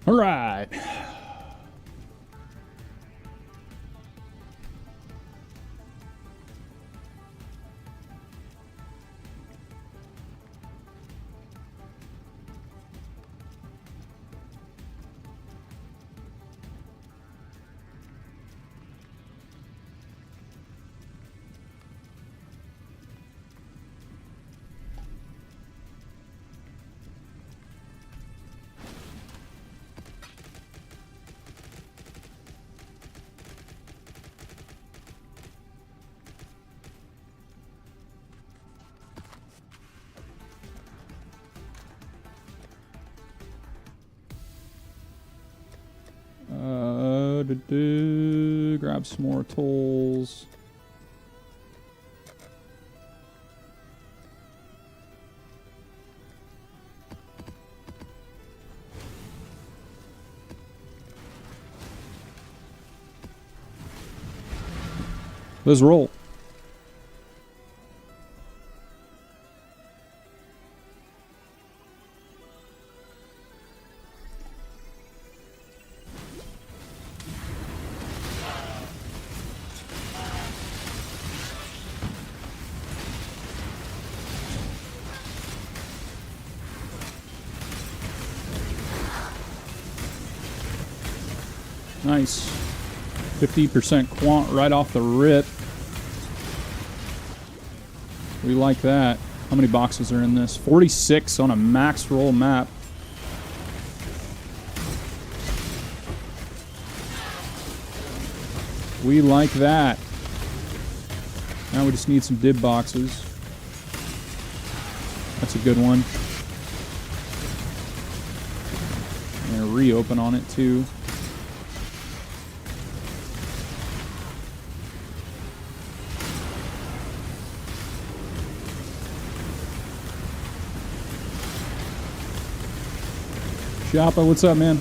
All right. Grab some more tolls. Let's roll. Nice. 50% quant right off the rip. We like that. How many boxes are in this? 46 on a max roll map. We like that. Now we just need some dib boxes. That's a good one. And a reopen on it too. Shoppa, what's up, man?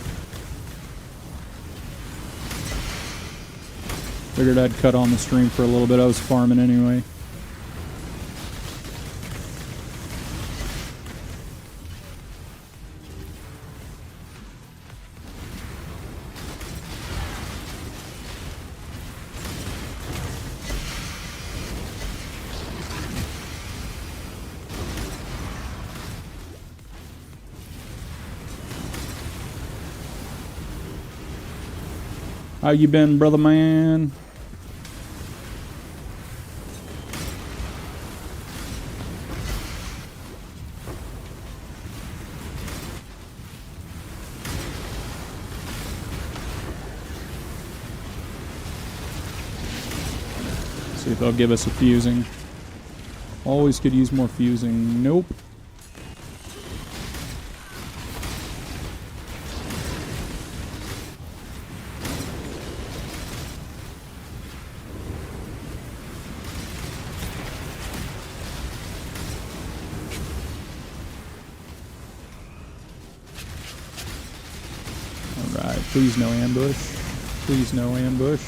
Figured I'd cut on the stream for a little bit. I was farming anyway. How you been, brother man? See if they'll give us a fusing. Always could use more fusing. Nope. Please no ambush. Please no ambush.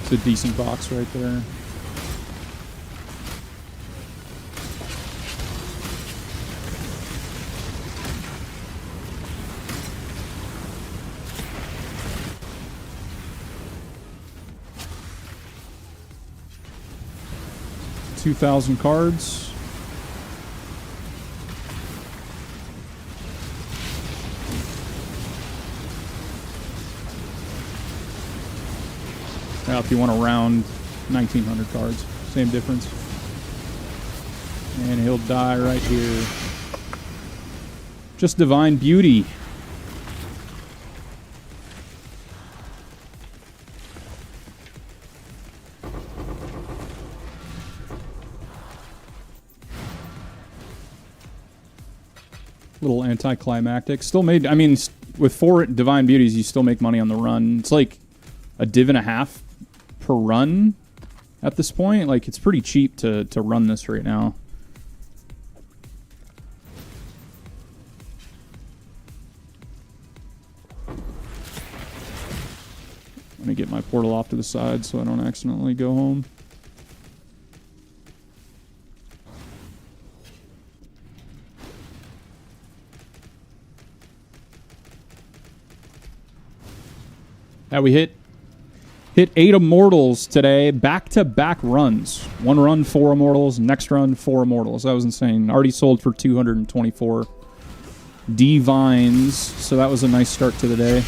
It's a decent box right there. $2,000 cards. if you want to round 1,900 cards. Same difference. And he'll die right here. Just Divine Beauty. Little anticlimactic. Still made, I mean, with 4 Divine Beauties, you still make money on the run. It's like a div and a half per run at this point. Like, it's pretty cheap to run this right now. Let me get my portal off to the side so I don't accidentally go home. Yeah, we hit 8 Immortals today, back-to-back runs. One run, 4 Immortals, next run, 4 Immortals. That was insane. Already sold for 224 Divines, so that was a nice start to the day.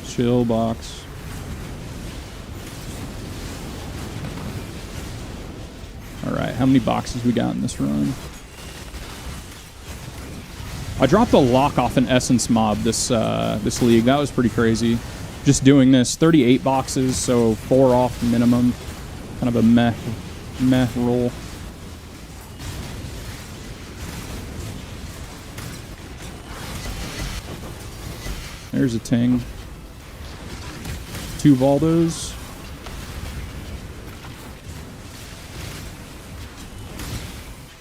Chill box. Alright, how many boxes we got in this run? I dropped a lock off an Essence mob this league. That was pretty crazy. Just doing this. 38 boxes, so 4 off minimum. Kind of a meh roll. There's a Ting. 2 Valdos.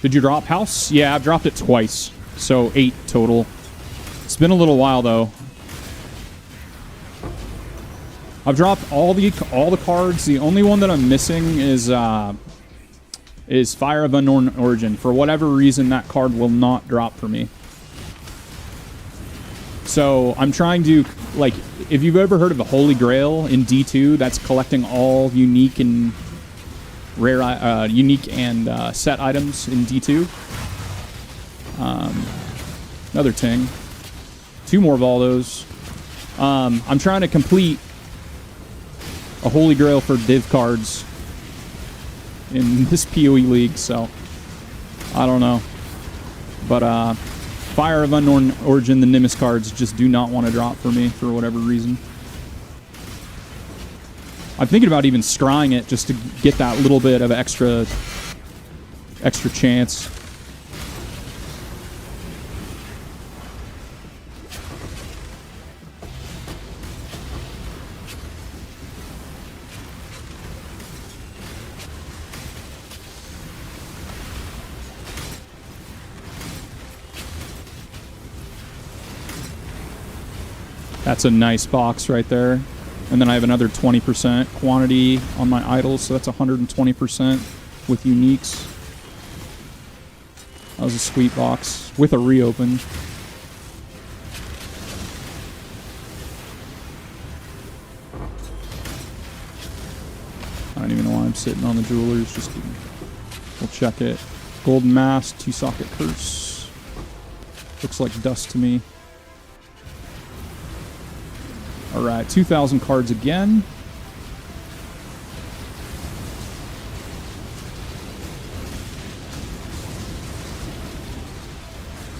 Did you drop house? Yeah, I've dropped it twice. So 8 total. It's been a little while though. I've dropped all the cards. The only one that I'm missing is Fire of Unknown Origin. For whatever reason, that card will not drop for me. So I'm trying to, like, if you've ever heard of a Holy Grail in D2, that's collecting all unique and rare, unique and set items in D2. Another Ting. 2 more Valdos. I'm trying to complete a Holy Grail for div cards in this POE league, so I don't know. But Fire of Unknown Origin, the Nimbus cards just do not want to drop for me for whatever reason. I'm thinking about even scrying it just to get that little bit of extra chance. That's a nice box right there. And then I have another 20% quantity on my idols, so that's 120% with uniques. That was a sweet box with a reopen. I don't even know why I'm sitting on the jewelers. Just kidding. We'll check it. Golden Mask, 2-socket curse. Looks like dust to me. Alright, 2,000 cards again.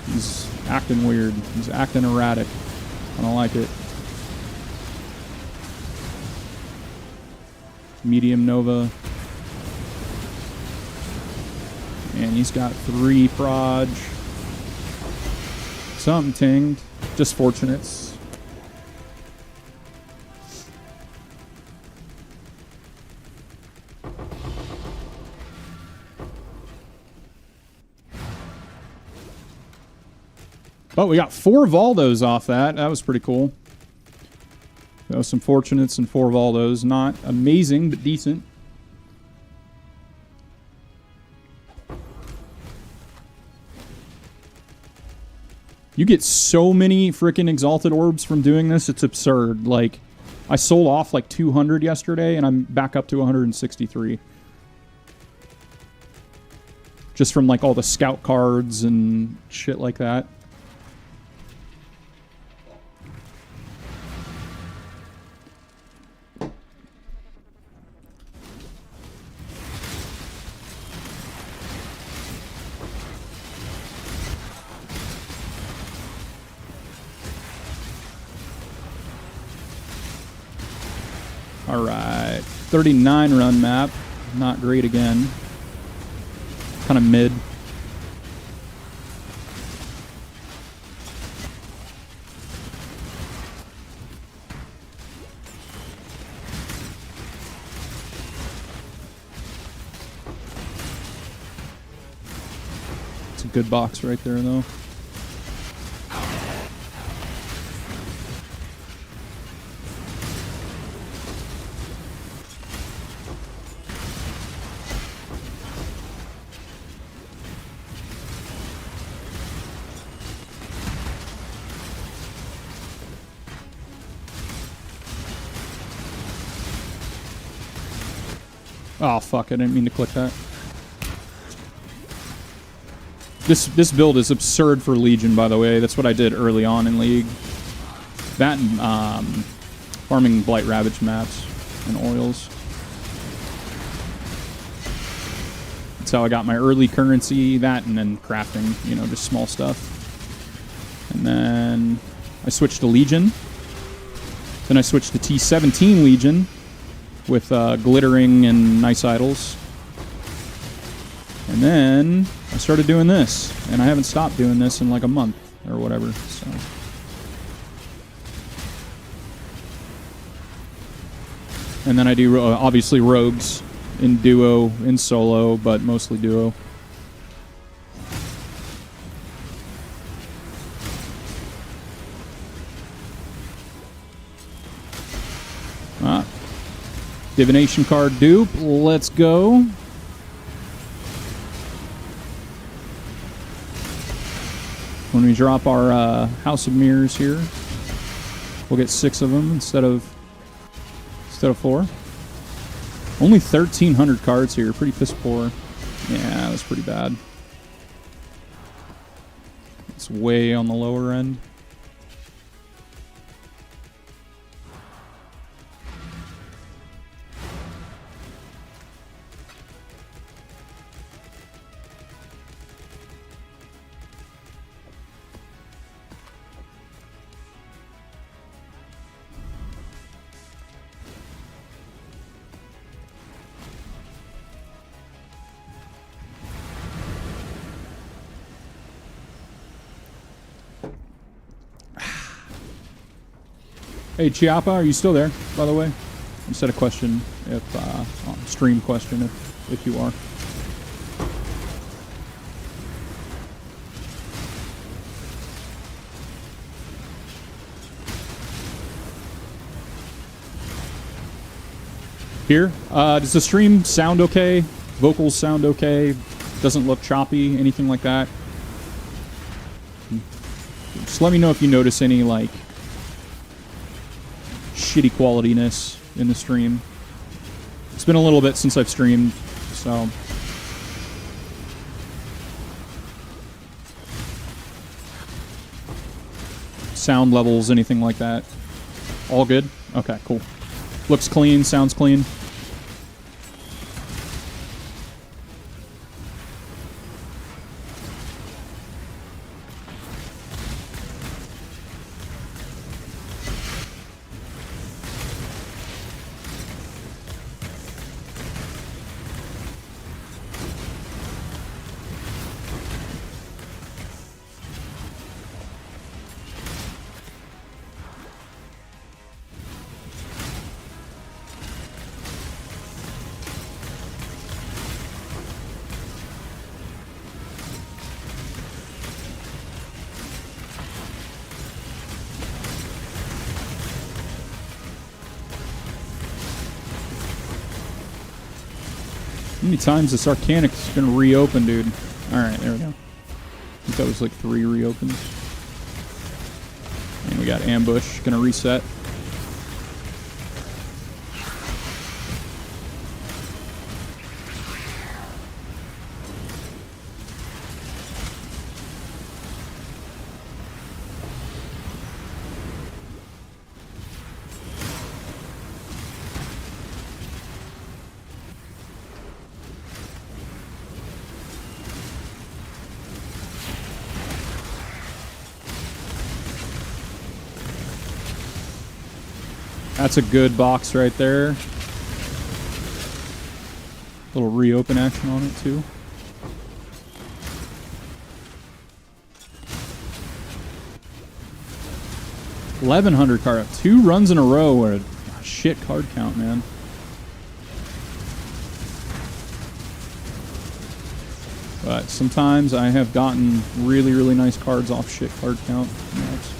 He's acting weird. He's acting erratic. I don't like it. Medium Nova. And he's got 3 Proj. Something tinged. Just fortunates. Oh, we got 4 Valdos off that. That was pretty cool. That was some fortunates and 4 Valdos. Not amazing, but decent. You get so many freaking Exalted Orbs from doing this. It's absurd. Like, I sold off like 200 yesterday, and I'm back up to 163. just from like all the scout cards and shit like that. All right, 39 run map. Not great again. Kind of mid. It's a good box right there, though. Oh, fuck, I didn't mean to click that. This build is absurd for Legion, by the way. That's what I did early on in League. That and farming Blight Ravage maps and oils. That's how I got my early currency, that and then crafting, you know, just small stuff. And then I switched to Legion. Then I switched to T17 Legion with glittering and nice idols. And then I started doing this, and I haven't stopped doing this in like a month or whatever, so. And then I do obviously rogues in duo, in solo, but mostly duo. Divination card dupe. Let's go. When we drop our House of Mirrors here, we'll get 6 of them instead of 4. Only 1,300 cards here. Pretty piss poor. Yeah, that's pretty bad. It's way on the lower end. Hey, Chiappa, are you still there, by the way? I just had a question, stream question, if you are. Here, does the stream sound okay? Vocals sound okay? Doesn't look choppy, anything like that? Just let me know if you notice any, like, shitty qualityness in the stream. It's been a little bit since I've streamed, so. Sound levels, anything like that. All good? Okay, cool. Looks clean, sounds clean. How many times this Arcanic's gonna reopen, dude? Alright, there we go. I think that was like 3 reopens. And we got Ambush, gonna reset. That's a good box right there. Little reopen action on it too. $1,100 card. 2 runs in a row where a shit card count, man. But sometimes I have gotten really, really nice cards off shit card count. Maps.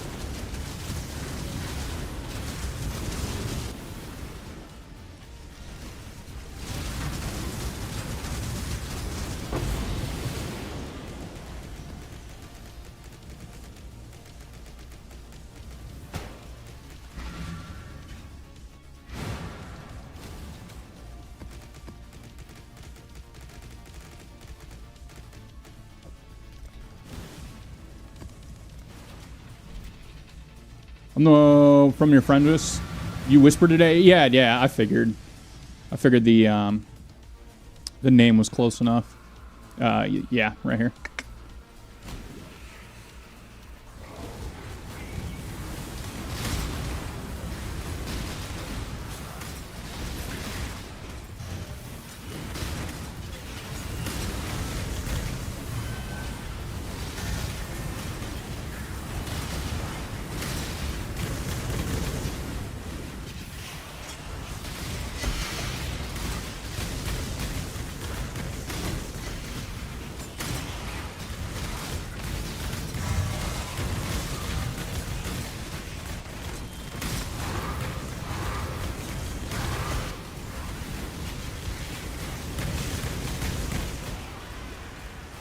No, from your friend list. You whispered today? Yeah, I figured. I figured the name was close enough. Yeah, right here.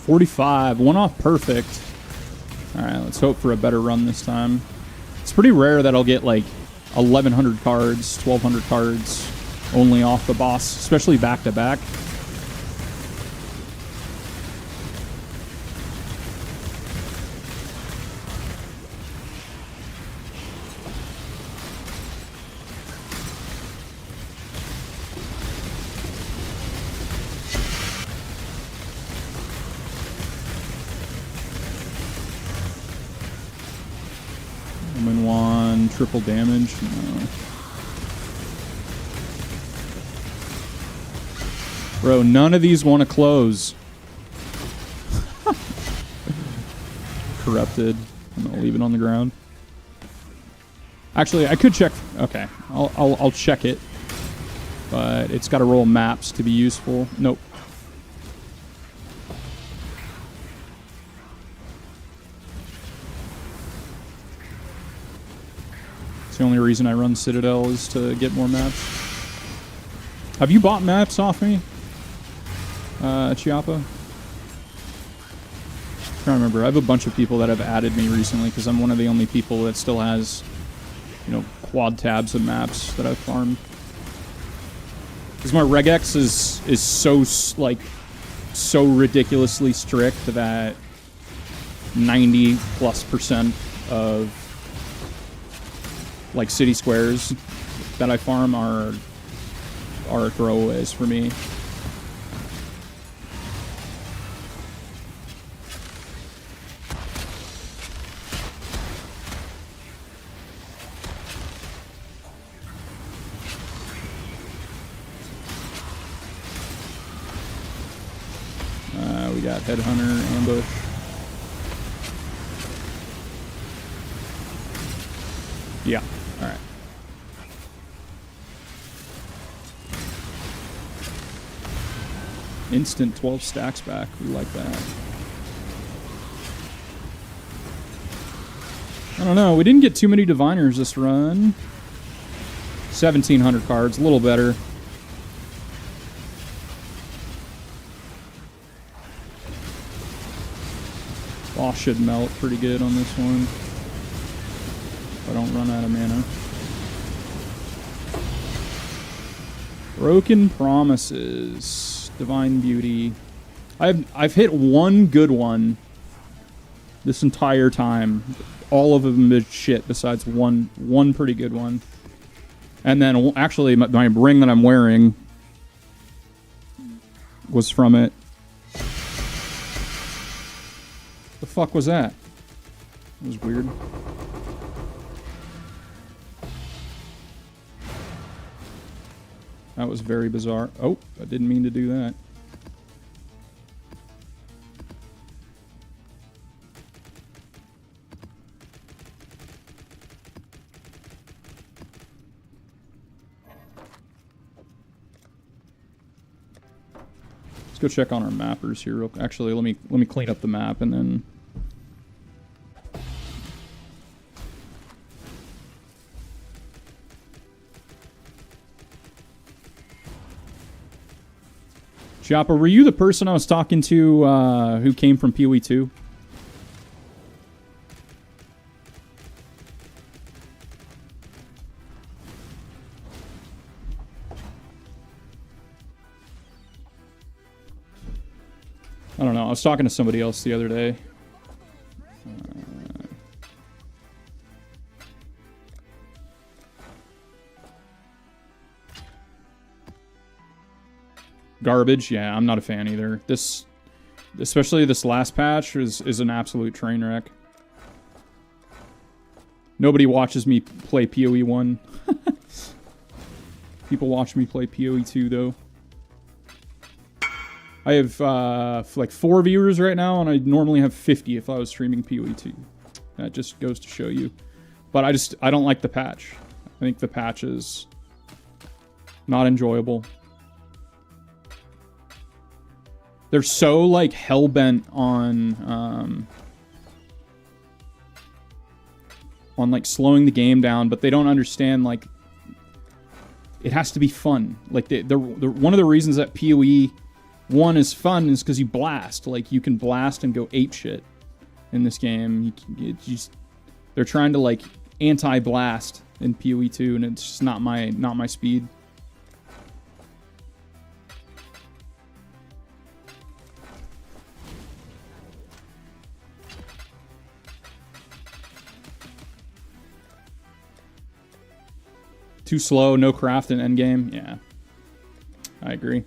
$45, one off perfect. All right, let's hope for a better run this time. It's pretty rare that I'll get like 1,100 cards, 1,200 cards only off the boss, especially back to back. Triple damage. No. Bro, none of these want to close. Corrupted. I'm gonna leave it on the ground. Actually, I could check. Okay, I'll check it, but it's got to roll maps to be useful. Nope. The only reason I run Citadel is to get more maps. Have you bought maps off me, Chiappa? I'm trying to remember. I have a bunch of people that have added me recently because I'm one of the only people that still has, you know, quad tabs of maps that I've farmed. Because my regex is so like so ridiculously strict that 90+% of like city squares that I farm are throwaways for me. We got Headhunter, Ambush. Yeah. All right. Instant 12 stacks back. We like that. I don't know. We didn't get too many diviners this run. 1,700 cards. A little better. Boss should melt pretty good on this one. If I don't run out of mana. Broken Promises. Divine Beauty. I've hit one good one this entire time. All of them is shit besides one pretty good one. And then actually my ring that I'm wearing was from it. The fuck was that? It was weird. That was very bizarre. Oh, I didn't mean to do that. Let's go check on our mappers here. Actually, let me clean up the map and then. Chopper, were you the person I was talking to who came from POE2? I don't know. I was talking to somebody else the other day. Garbage, yeah, I'm not a fan either. This, especially this last patch, is an absolute train wreck. Nobody watches me play POE1. People watch me play POE2 though. I have like 4 viewers right now, and I normally have 50 if I was streaming POE2. That just goes to show you. But I don't like the patch. I think the patch is not enjoyable. They're so like hell-bent on like slowing the game down, but they don't understand like it has to be fun. Like they're one of the reasons that POE1 is fun is because you blast. Like you can blast and go apeshit in this game. They're trying to like anti-blast in POE2, and it's just not my speed. Too slow, no craft in endgame. Yeah, I agree.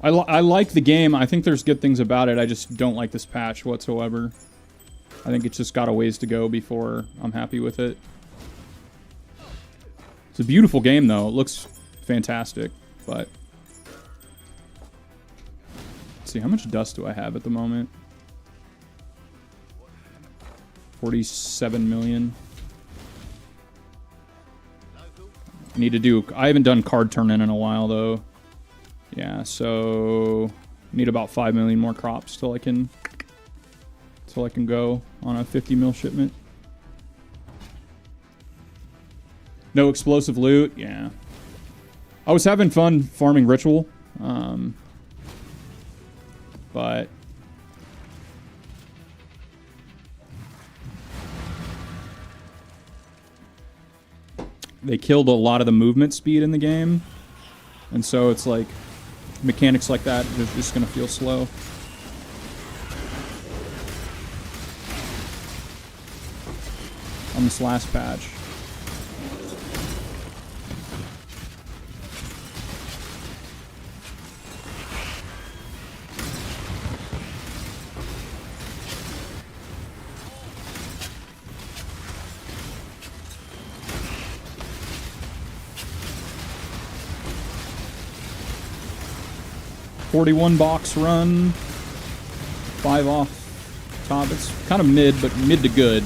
I like the game. I think there's good things about it. I just don't like this patch whatsoever. I think it's just got a ways to go before I'm happy with it. It's a beautiful game, though. It looks fantastic, but... Let's see, how much dust do I have at the moment? 47 million. Need to do... I haven't done card turn-in a while, though. Yeah, so need about 5 million more crops till I can go on a 50 mil shipment. No explosive loot, yeah. I was having fun farming ritual, but they killed a lot of the movement speed in the game, and so it's like mechanics like that are just gonna feel slow. On this last patch. .41 box run, 5 off top. It's kind of mid, but mid to good.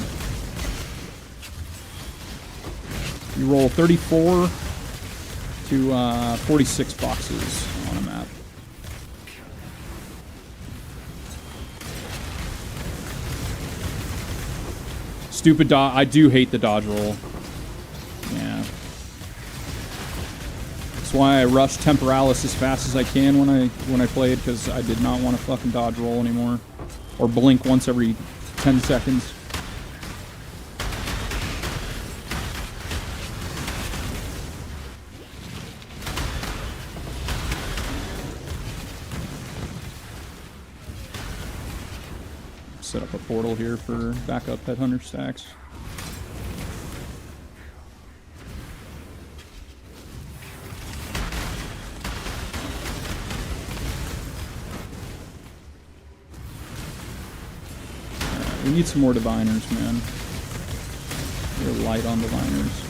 You roll 34 to 46 boxes on a map. Stupid dodge. I do hate the dodge roll. That's why I rushed Temporalis as fast as I can when I played, because I did not want to fucking dodge roll anymore. Or blink once every 10 seconds. Set up a portal here for backup Headhunter stacks. We need some more diviners, man. We're light on diviners.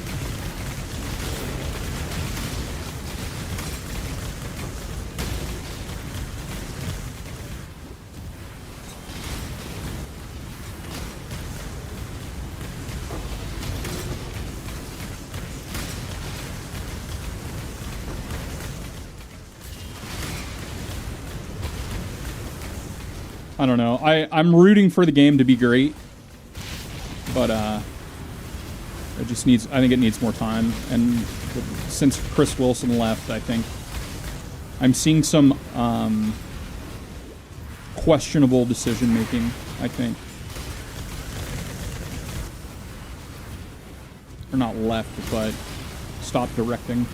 I don't know. I'm rooting for the game to be great, but it just needs. I think it needs more time. And since Chris Wilson left, I think I'm seeing some questionable decision making. I think, or not left, but stopped directing.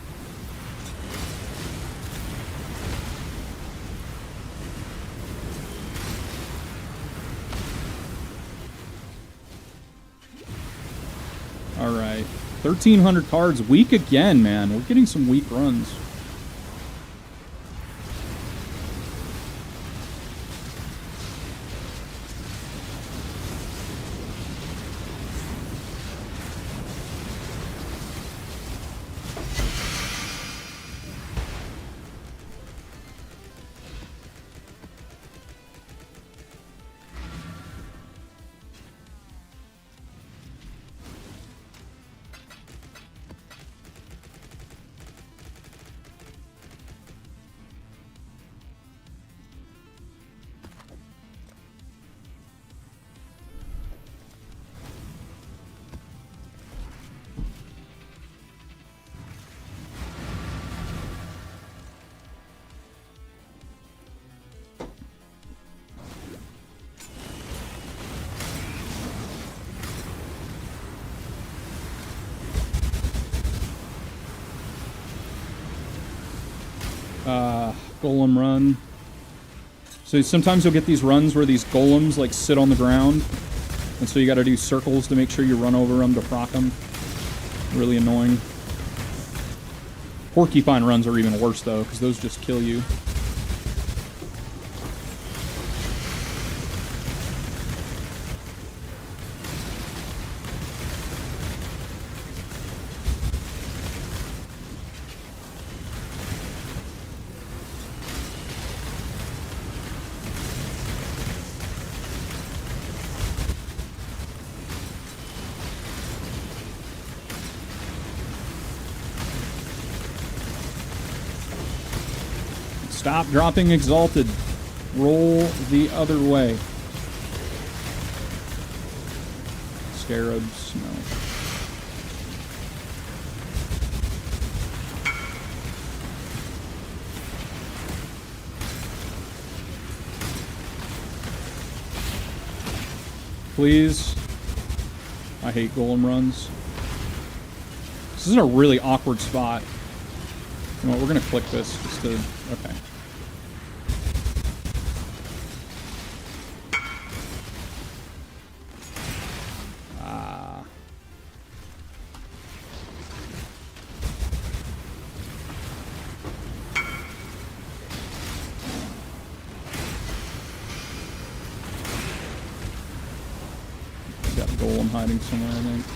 All right, 1,300 cards. Weak again, man. We're getting some weak runs. Golem run. So sometimes you'll get these runs where these golems like sit on the ground, and so you got to do circles to make sure you run over them to proc them. Really annoying. Porcupine runs are even worse though, because those just kill you. Stop dropping Exalted. Roll the other way. Scarabs, no. Please. I hate golem runs. This is in a really awkward spot. You know what, we're gonna click this just to... Okay. Got the golem hiding somewhere, I think.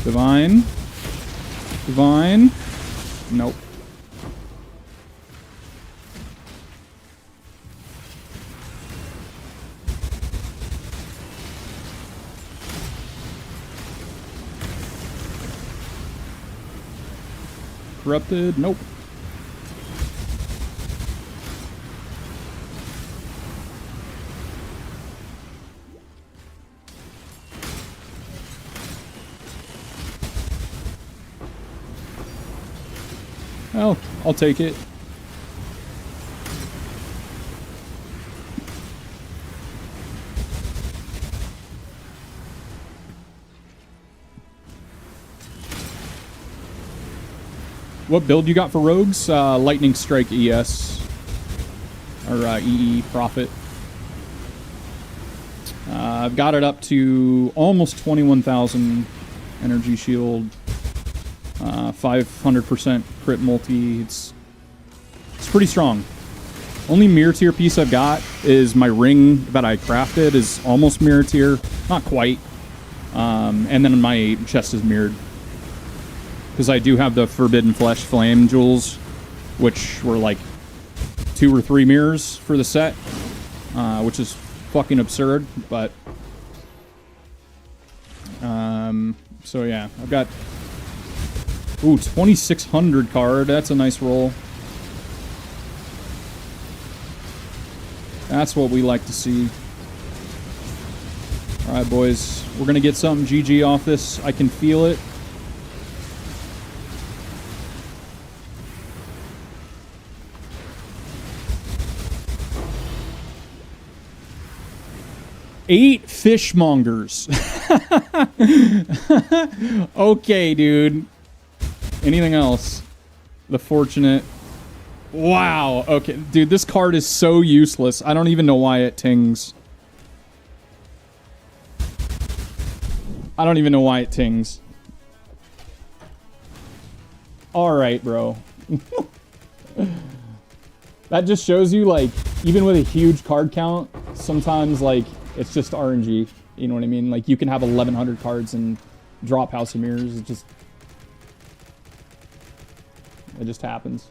Divine. Divine. Nope. Corrupted. Nope. Well, I'll take it. What build you got for rogues? Lightning Strike ES. Or EE Profit. I've got it up to almost 21,000 energy shield. 500% crit multi. It's pretty strong. Only mirror tier piece I've got is my ring that I crafted is almost mirror tier. Not quite. And then my chest is mirrored. Because I do have the Forbidden Flesh Flame jewels, which were like 2 or 3 mirrors for the set, which is fucking absurd, but so yeah, I've got 2600 card. That's a nice roll. That's what we like to see. All right, boys, we're gonna get something GG off this. I can feel it. Eight fishmongers. Okay, dude. Anything else? The Fortunate. Wow. Okay, dude, this card is so useless. I don't even know why it tings. I don't even know why it tings. Alright, bro. That just shows you, like, even with a huge card count, sometimes, like, it's just RNG. You know what I mean? Like, you can have 1,100 cards and drop House of Mirrors. It just happens.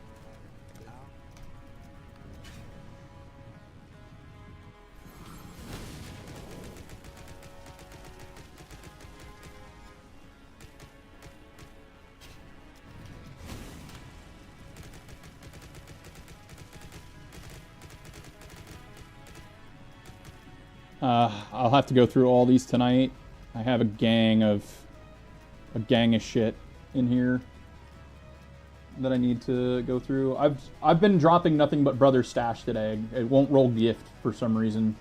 I'll have to go through all these tonight. I have a gang of shit in here that I need to go through. I've been dropping nothing but Brother Stash today. It won't roll gift for some reason.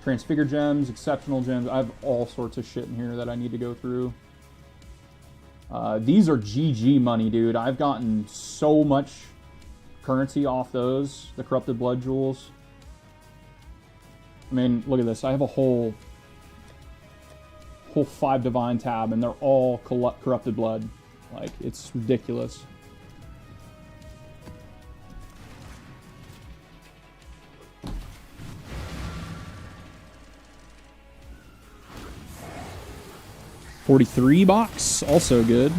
Transfigure gems, exceptional gems. I have all sorts of shit in here that I need to go through. These are GG money, dude. I've gotten so much currency off those, the Corrupted Blood Jewels. I mean, look at this. I have a whole 5 divine tab, and they're all Corrupted Blood. Like, it's ridiculous. $43 box, also good.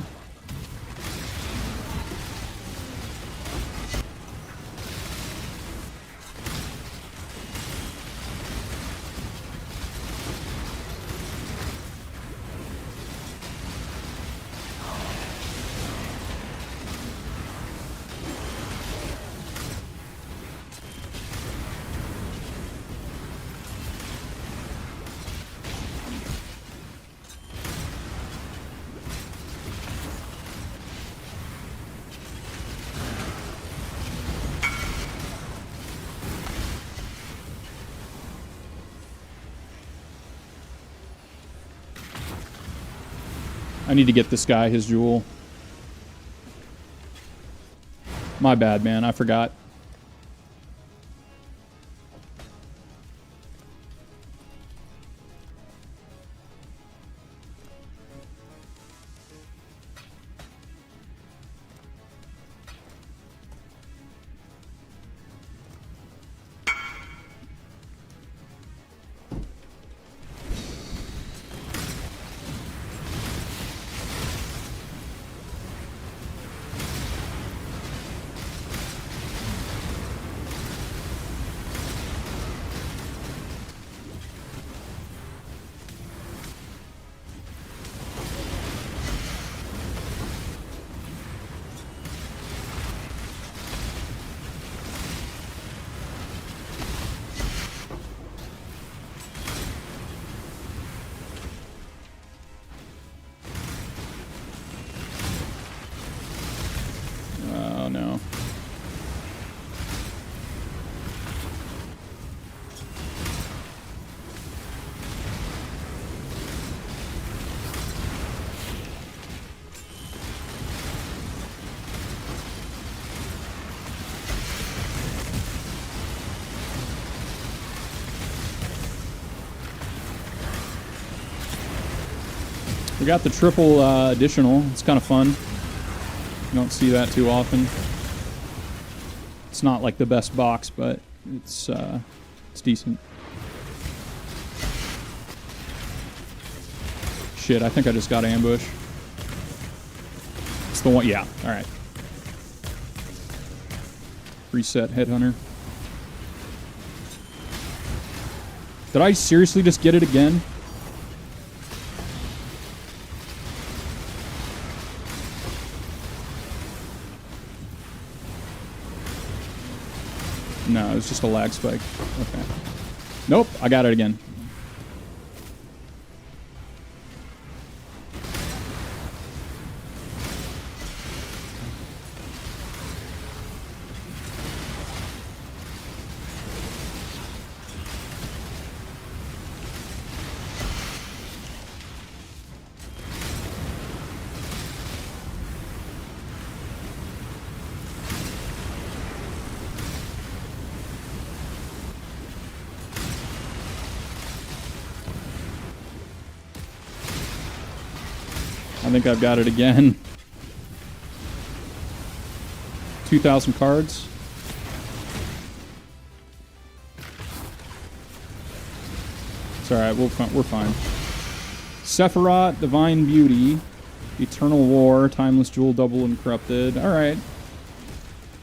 I need to get this guy his jewel. My bad, man. I forgot. We got the triple additional. It's kind of fun. You don't see that too often. It's not like the best box, but it's decent. Shit, I think I just got ambush. It's the one, yeah, alright. Reset Headhunter. Did I seriously just get it again? No, it was just a lag spike. Okay. Nope, I got it again. I think I've got it again. 2,000 cards. It's alright, we're fine. Sephiroth, Divine Beauty, Eternal War, Timeless Jewel, Double Encrypted. Alright.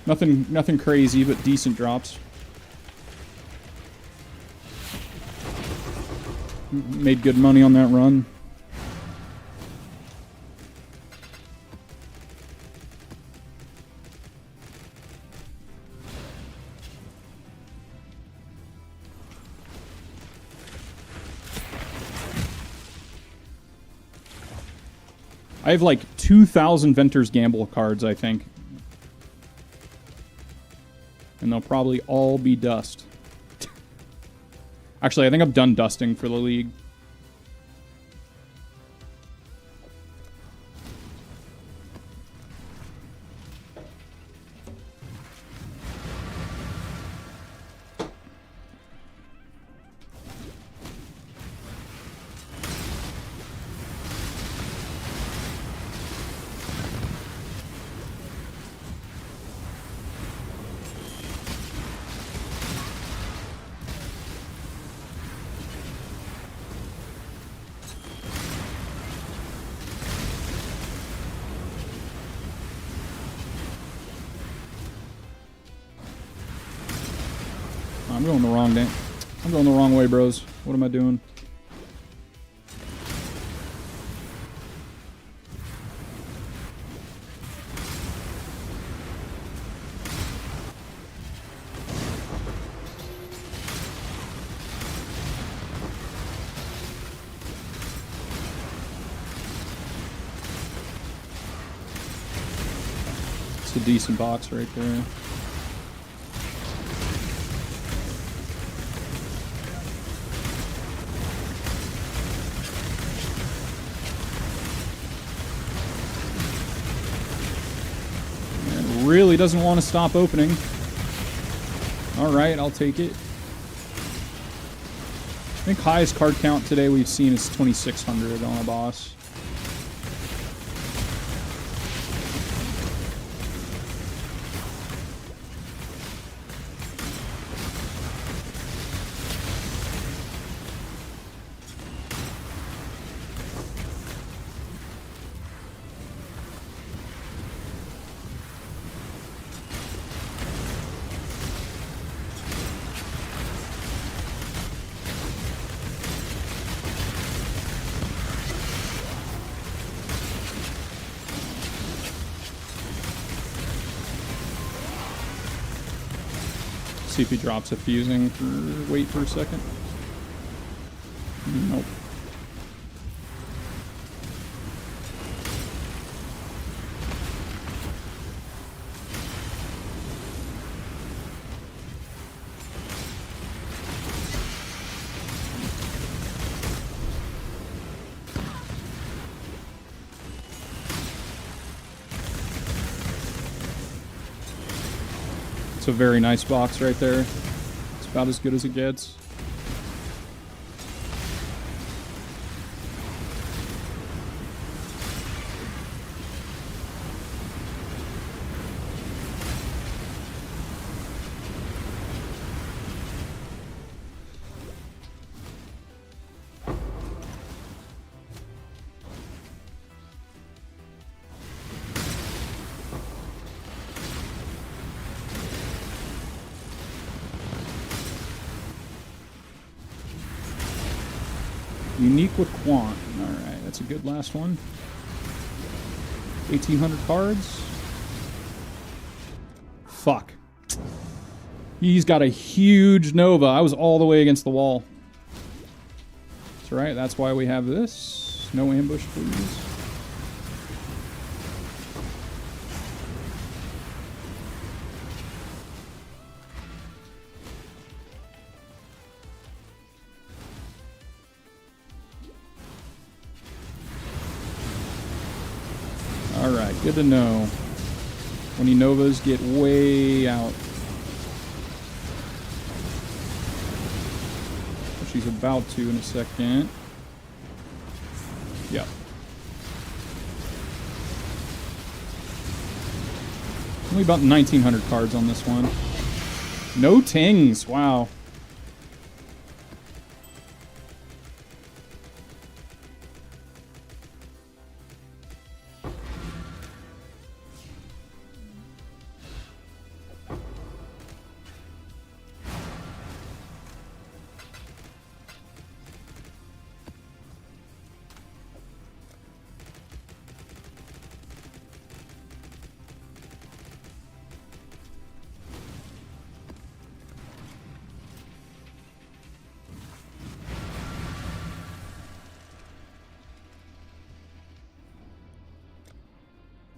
Nothing crazy, but decent drops. Made good money on that run. I have like 2,000 Venter's Gamble cards, I think. And they'll probably all be dust. Actually, I think I'm done dusting for the league. I'm going the wrong day. I'm going the wrong way, bros. What am I doing? It's a decent box right there. Really doesn't want to stop opening. Alright, I'll take it. I think highest card count today we've seen is 2,600 on a boss. See if he drops a fusing for wait for a second. Nope. It's a very nice box right there. It's about as good as it gets. Unique with Quant. Alright, that's a good last one. 1,800 cards. Fuck. He's got a huge Nova. I was all the way against the wall. That's right, that's why we have this. No ambush, please. Alright, good to know. When he Novas get way out. She's about to in a second. Yep. Only about 1,900 cards on this one. No tings. Wow.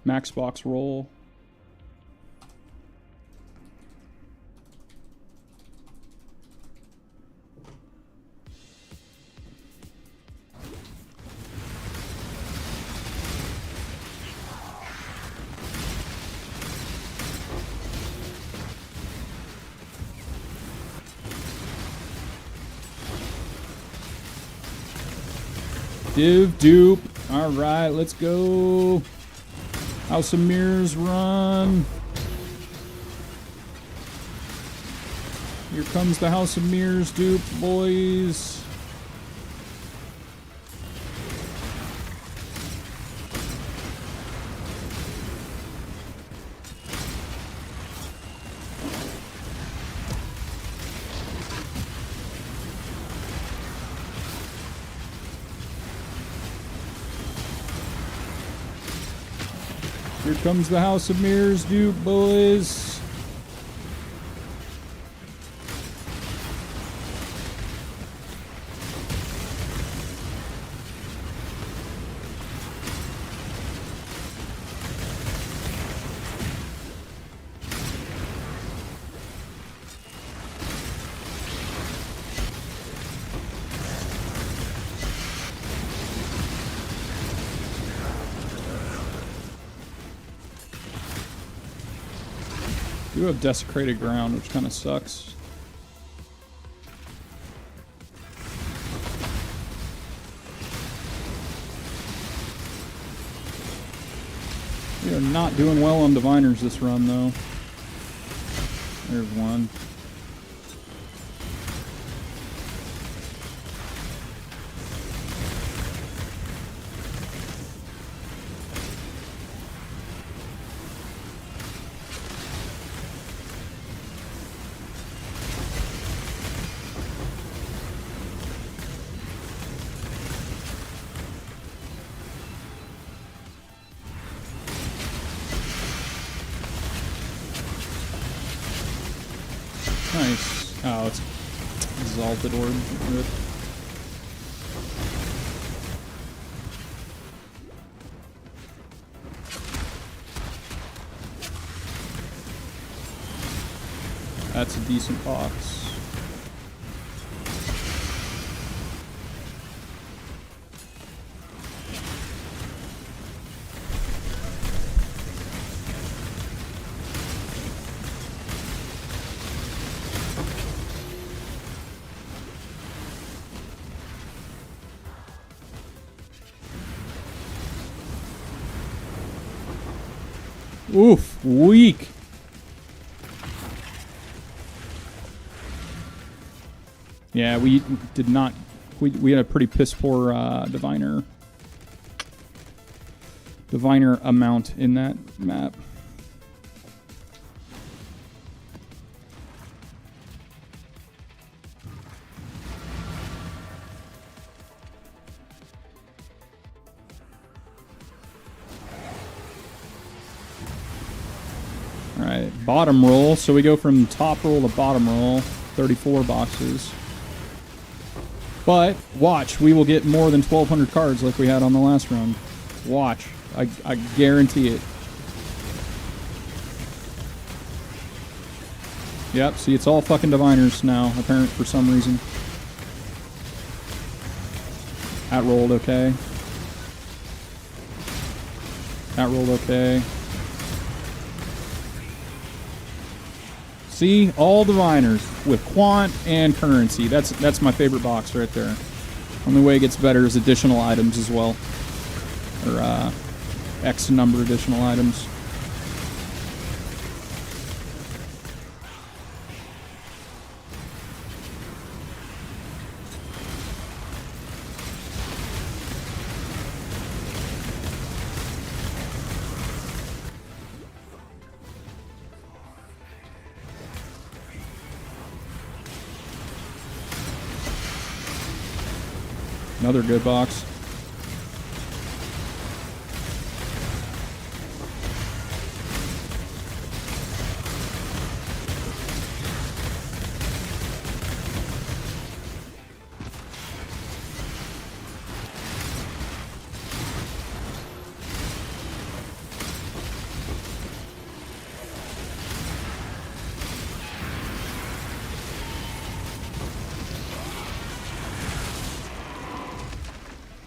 Max box roll. Div dupe. All right, let's go. House of Mirrors run. Here comes the House of Mirrors dupe, boys. Here comes the House of Mirrors dupe, boys. We do have desecrated ground, which kind of sucks. We are not doing well on diviners this run, though. There's one. Nice. Oh, it's Exalted Orb. Good. That's a decent box. Oof, weak. Yeah, we did not. We had a pretty piss poor diviner amount in that map. bottom roll. So we go from top roll to bottom roll. 34 boxes. But watch, we will get more than 1,200 cards like we had on the last run. Watch. I guarantee it. Yep, see, it's all fucking diviners now, apparent for some reason. That rolled okay. That rolled okay. See, all diviners with quant and currency. That's my favorite box right there. Only way it gets better is additional items as well. Or X number additional items. Another good box.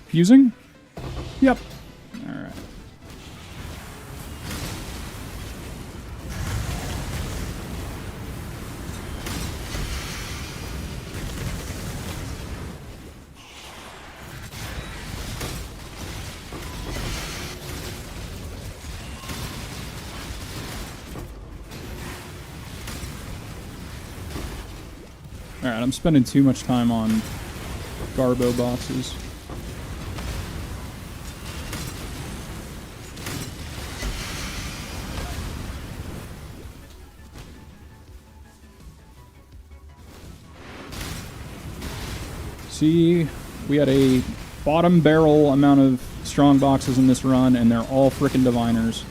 Fusing? Yep. Alright. Alright, I'm spending too much time on Garbo boxes. See, we had a bottom barrel amount of strong boxes in this run, and they're all frickin' diviners.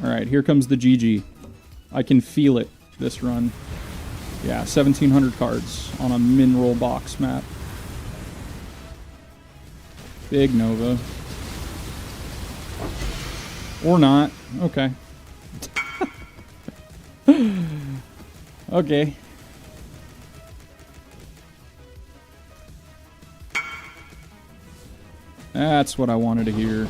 Alright, here comes the GG. I can feel it this run. Yeah, 1,700 cards on a min roll box map. Big Nova. Or not. Okay. Okay. That's what I wanted to hear.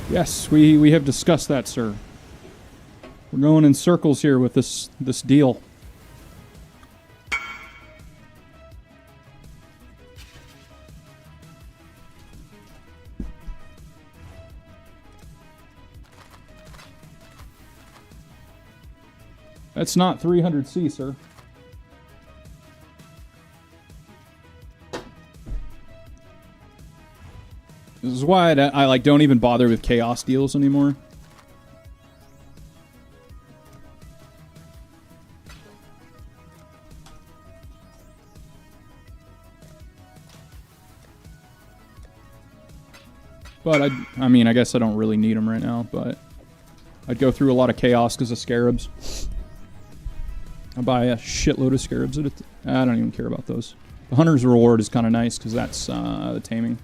Yes, we have discussed that, sir. We're going in circles here with this deal. That's not 300C, sir. This is why I like don't even bother with chaos deals anymore. But I mean, I guess I don't really need them right now, but I'd go through a lot of chaos because of scarabs. I buy a shitload of scarabs. I don't even care about those. The Hunter's Reward is kind of nice because that's the taming.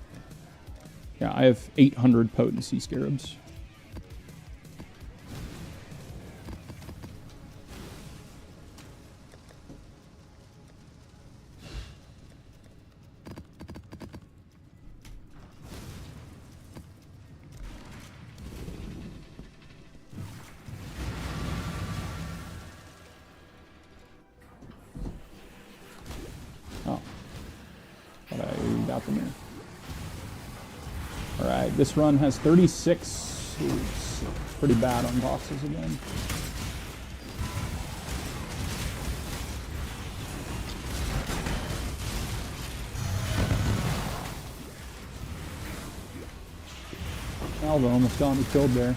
Yeah, I have 800 potency scarabs. nothing here. Alright, this run has 36. Ooh, it's pretty bad on boxes again. Alva almost got me killed there.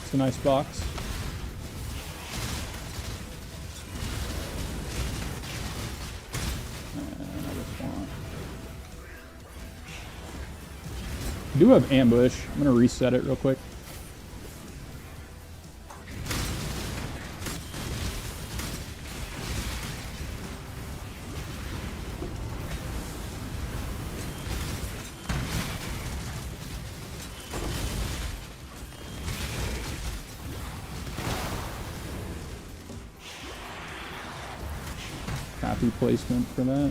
It's a nice box. I do have ambush. I'm going to reset it real quick. Happy placement for that.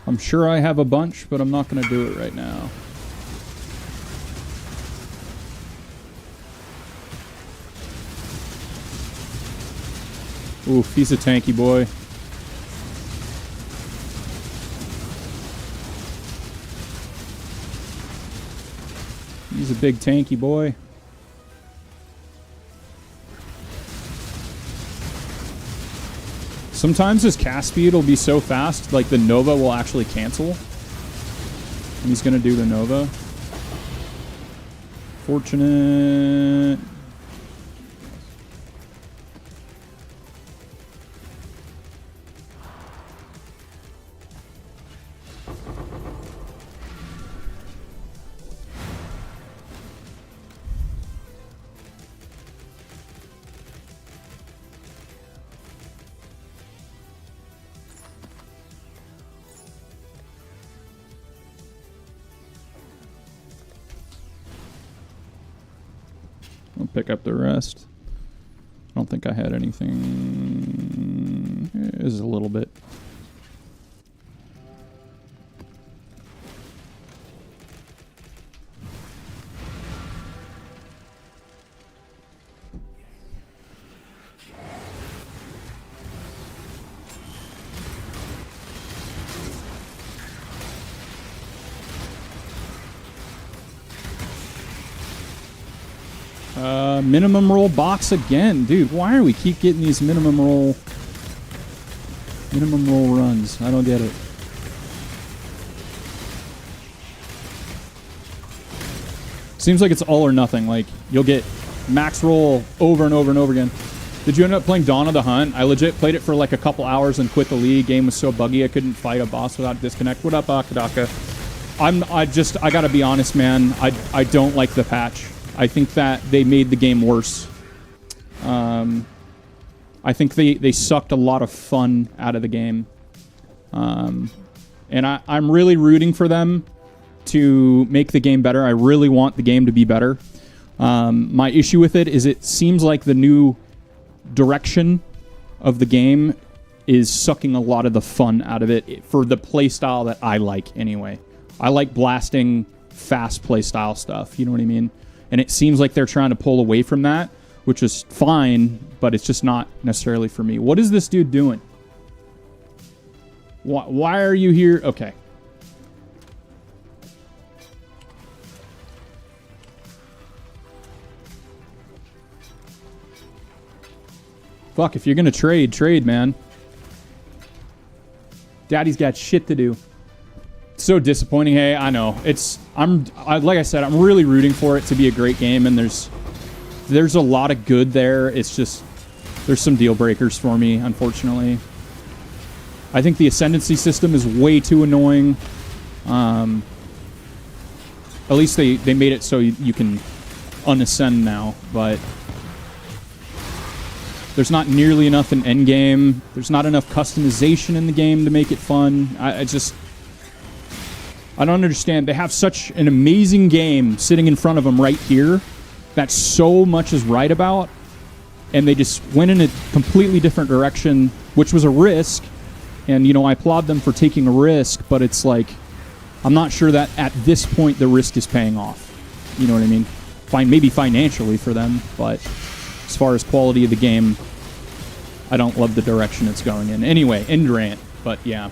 I'm sure I have a bunch, but I'm not going to do it right now. Oof, he's a tanky boy. He's a big tanky boy. Sometimes his cast speed will be so fast, like the Nova will actually cancel. And he's going to do the Nova. Fortunate. I'll pick up the rest. I don't think I had anything. It was a little bit. Minimum roll box again. Dude, why do we keep getting these minimum roll runs? I don't get it. Seems like it's all or nothing. Like, you'll get max roll over and over and over again. Did you end up playing Dawn of the Hunt? I legit played it for like a couple hours and quit the league. Game was so buggy I couldn't fight a boss without disconnect. What up, Akadaka? I gotta be honest, man. I don't like the patch. I think that they made the game worse. I think they sucked a lot of fun out of the game. And I'm really rooting for them to make the game better. I really want the game to be better. My issue with it is it seems like the new direction of the game is sucking a lot of the fun out of it for the playstyle that I like anyway. I like blasting fast playstyle stuff. You know what I mean? And it seems like they're trying to pull away from that, which is fine, but it's just not necessarily for me. What is this dude doing? Why are you here? Okay. Fuck, if you're gonna trade, man. Daddy's got shit to do. So disappointing. Hey, I know. Like I said, I'm really rooting for it to be a great game, and there's a lot of good there. It's just there's some deal breakers for me, unfortunately. I think the ascendancy system is way too annoying. At least they made it so you can unascend now, but there's not nearly enough in endgame. There's not enough customization in the game to make it fun. I don't understand. They have such an amazing game sitting in front of them right here that so much is right about, and they just went in a completely different direction, which was a risk. And, you know, I applaud them for taking a risk, but it's like, I'm not sure that at this point the risk is paying off. You know what I mean? Maybe financially for them, but as far as quality of the game, I don't love the direction it's going in. Anyway, end rant, but yeah.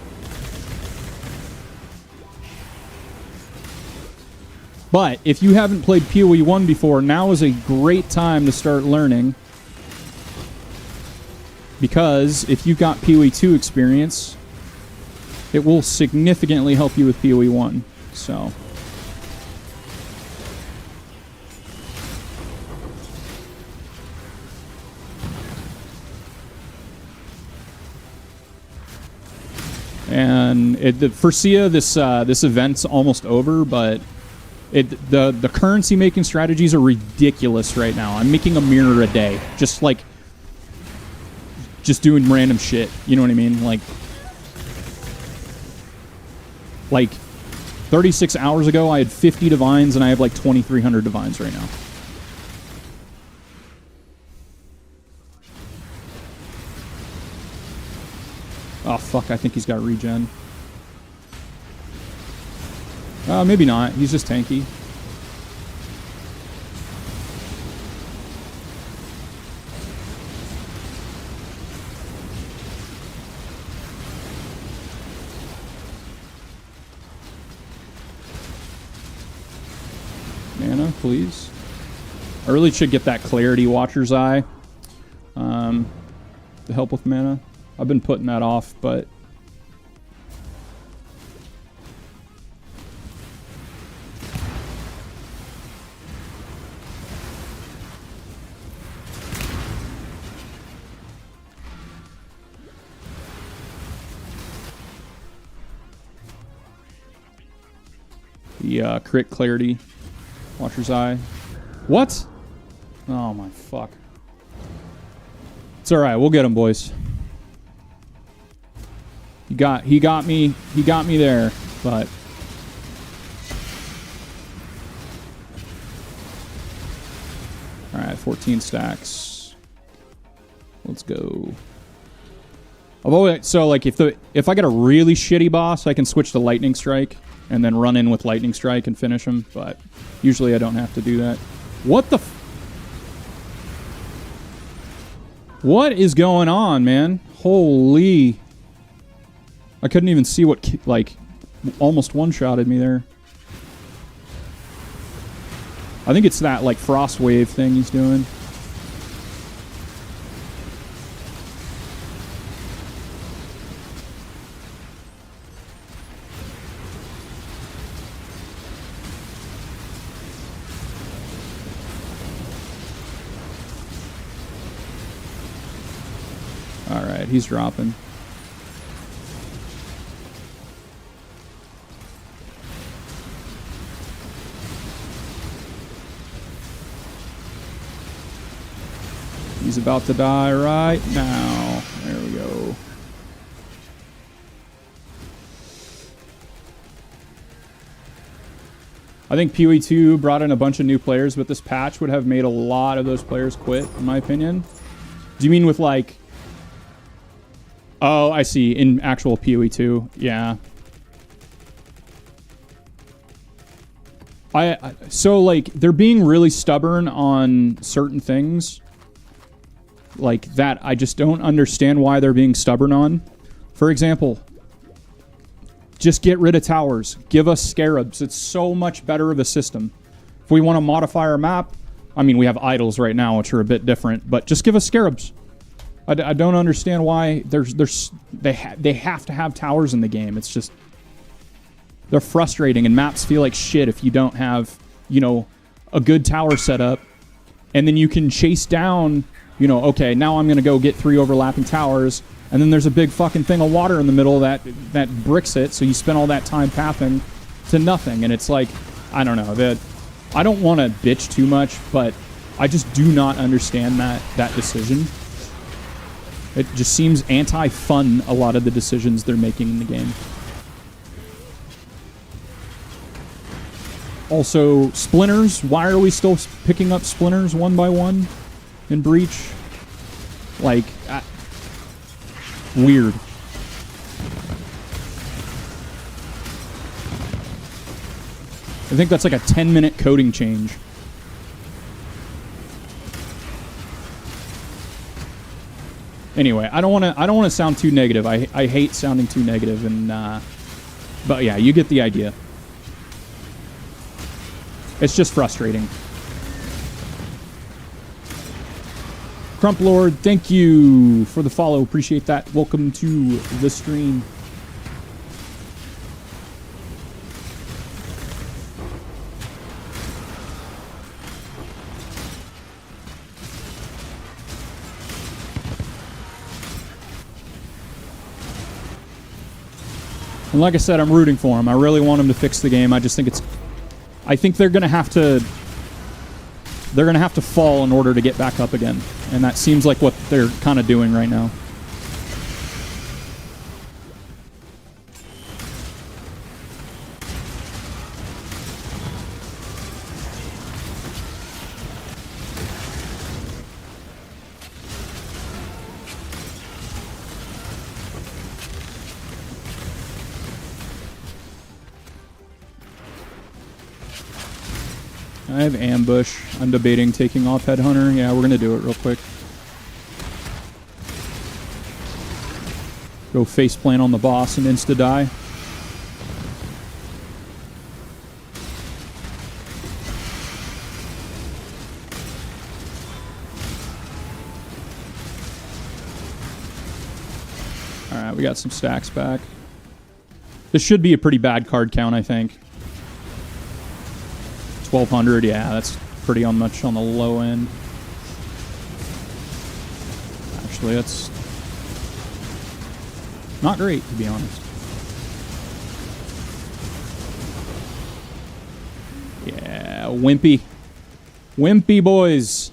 But if you haven't played POE1 before, now is a great time to start learning. Because if you've got POE2 experience, it will significantly help you with POE1. So. And for SIA, this event's almost over, but the currency making strategies are ridiculous right now. I'm making a mirror a day, just doing random shit. You know what I mean? Like 36 hours ago, I had 50 divines, and I have like 2,300 divines right now. Oh, fuck, I think he's got regen. Maybe not. He's just tanky. Mana, please. I really should get that Clarity Watcher's Eye to help with mana. I've been putting that off, but the crit Clarity Watcher's Eye. What? Oh my fuck. It's alright, we'll get him, boys. He got me there, but all right, 14 stacks. Let's go. So like if I get a really shitty boss, I can switch to Lightning Strike and then run in with Lightning Strike and finish him, but usually I don't have to do that. What the What is going on, man? Holy. I couldn't even see what, like, almost one-shotted me there. I think it's that, like, frost wave thing he's doing. Alright, he's dropping. He's about to die right now. There we go. I think POE2 brought in a bunch of new players, but this patch would have made a lot of those players quit, in my opinion. Do you mean with, like... Oh, I see. In actual POE2. Yeah. So, like, they're being really stubborn on certain things. Like, that I just don't understand why they're being stubborn on. For example, Just get rid of towers. Give us scarabs. It's so much better of a system. If we want to modify our map, I mean, we have idols right now, which are a bit different, but just give us scarabs. I don't understand why they have to have towers in the game. It's just, they're frustrating, and maps feel like shit if you don't have, you know, a good tower setup, and then you can chase down, you know, okay, now I'm going to go get 3 overlapping towers, and then there's a big fucking thing of water in the middle that bricks it, so you spend all that time pathing to nothing, and it's like, I don't know, I don't want to bitch too much, but I just do not understand that decision. It just seems anti-fun, a lot of the decisions they're making in the game. Also, splinters. Why are we still picking up splinters one by one in Breach? Like, weird. I think that's like a 10-minute coding change. Anyway, I don't want to sound too negative. I hate sounding too negative, and but yeah, you get the idea. It's just frustrating. Crump Lord, thank you for the follow. Appreciate that. Welcome to the stream. And like I said, I'm rooting for him. I really want him to fix the game. I just think I think they're gonna have to fall in order to get back up again. And that seems like what they're kind of doing right now. I have ambush. I'm debating taking off Headhunter. Yeah, we're going to do it real quick. Go faceplant on the boss and insta-die. Alright, we got some stacks back. This should be a pretty bad card count, I think. 1,200, yeah, that's pretty much on the low end. Actually, that's not great, to be honest. Yeah, wimpy. Wimpy boys.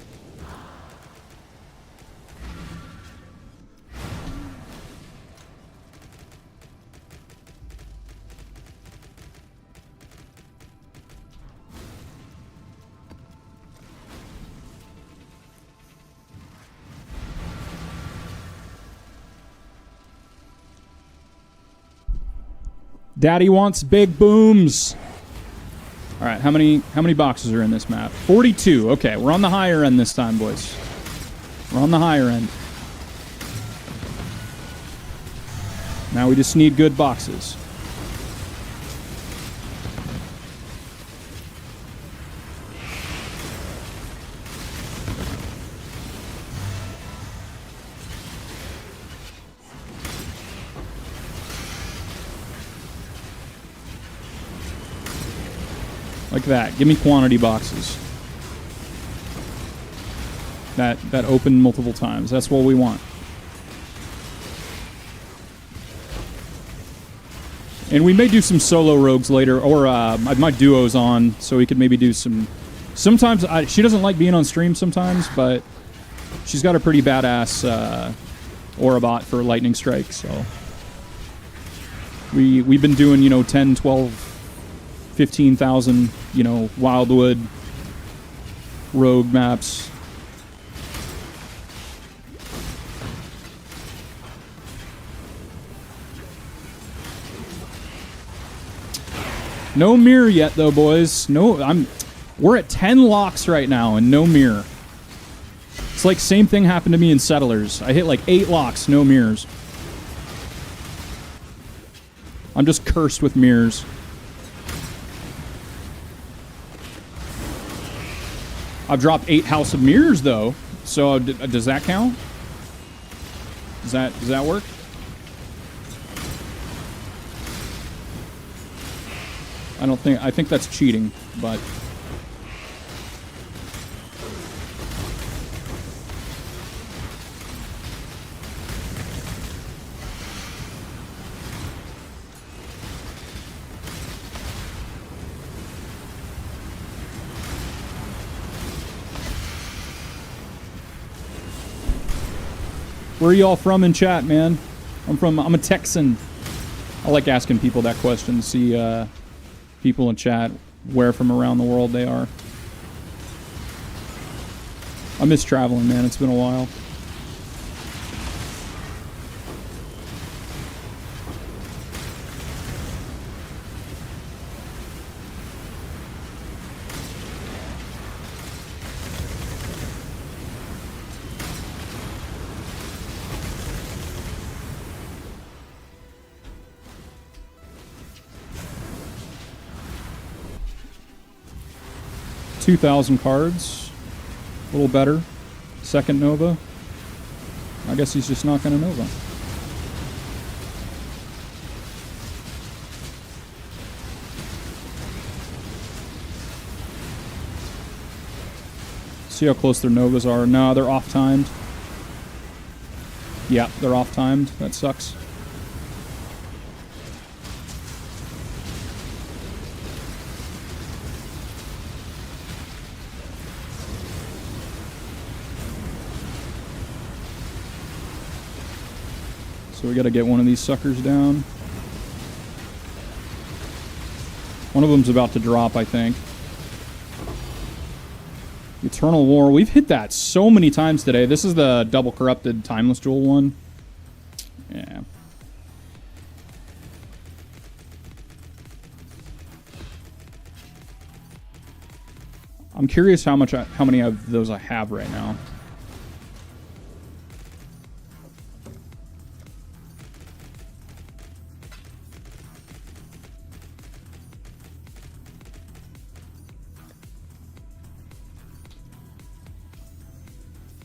Daddy wants big booms. All right, how many boxes are in this map? 42. Okay, we're on the higher end this time, boys. We're on the higher end. Now we just need good boxes. Like that. Give me quantity boxes. That open multiple times. That's what we want. And we may do some solo rogues later, or my duo's on, so we could maybe do some... Sometimes, she doesn't like being on stream sometimes, but she's got a pretty badass Aurabot for Lightning Strike, so... We've been doing, 10, 12... 15,000, Wildwood rogue maps. No mirror yet, though, boys. We're at 10 locks right now and no mirror. It's like same thing happened to me in Settlers. I hit like 8 locks, no mirrors. I'm just cursed with mirrors. I've dropped 8 House of Mirrors though, so does that count? Does that work? I think that's cheating, but where are y'all from in chat, man? I'm a Texan. I like asking people that question to see people in chat where from around the world they are. I miss traveling, man. It's been a while. $2,000 cards. A little better. Second Nova. I guess he's just not going to Nova. See how close their Novas are. No, they're off-timed. Yeah, they're off-timed. That sucks. So we got to get one of these suckers down. One of them's about to drop, I think. Eternal War. We've hit that so many times today. This is the double corrupted Timeless Jewel one. Yeah. I'm curious how many of those I have right now.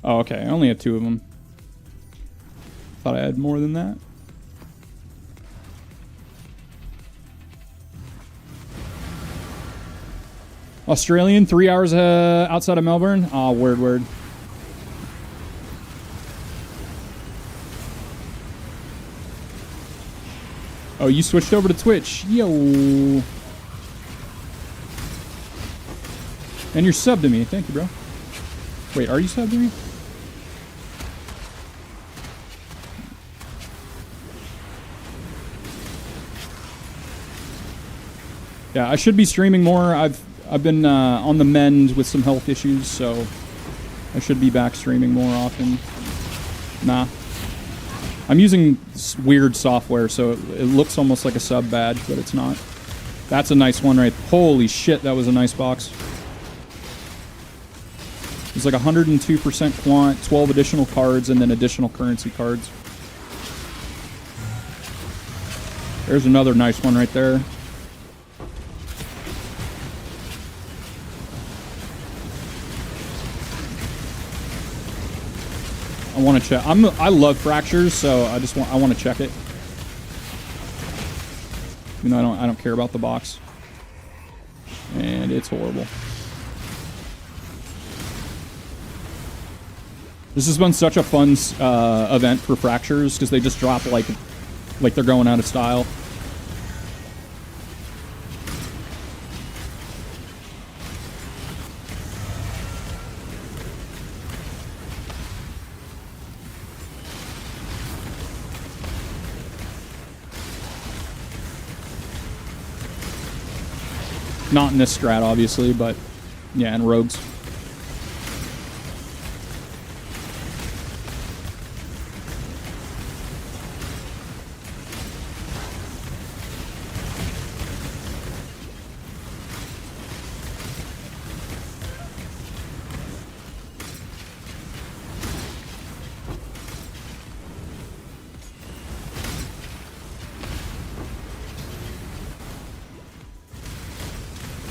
Oh, okay. I only have 2 of them. Thought I had more than that. Australian, 3 hours outside of Melbourne. Oh, word. Oh, you switched over to Twitch. Yo. And you're subbed to me. Thank you, bro. Wait, are you subbed to me? Yeah, I should be streaming more. I've been on the mend with some health issues, so I should be back streaming more often. Nah. I'm using weird software, so it looks almost like a sub badge, but it's not. That's a nice one, right? Holy shit, that was a nice box. It's like 102% quant, 12 additional cards, and then additional currency cards. There's another nice one right there. I want to check. I love fractures, so I want to check it. Even though I don't care about the box. And it's horrible. This has been such a fun event for fractures because they just drop like they're going out of style. Not in this strat, obviously, but yeah, in rogues.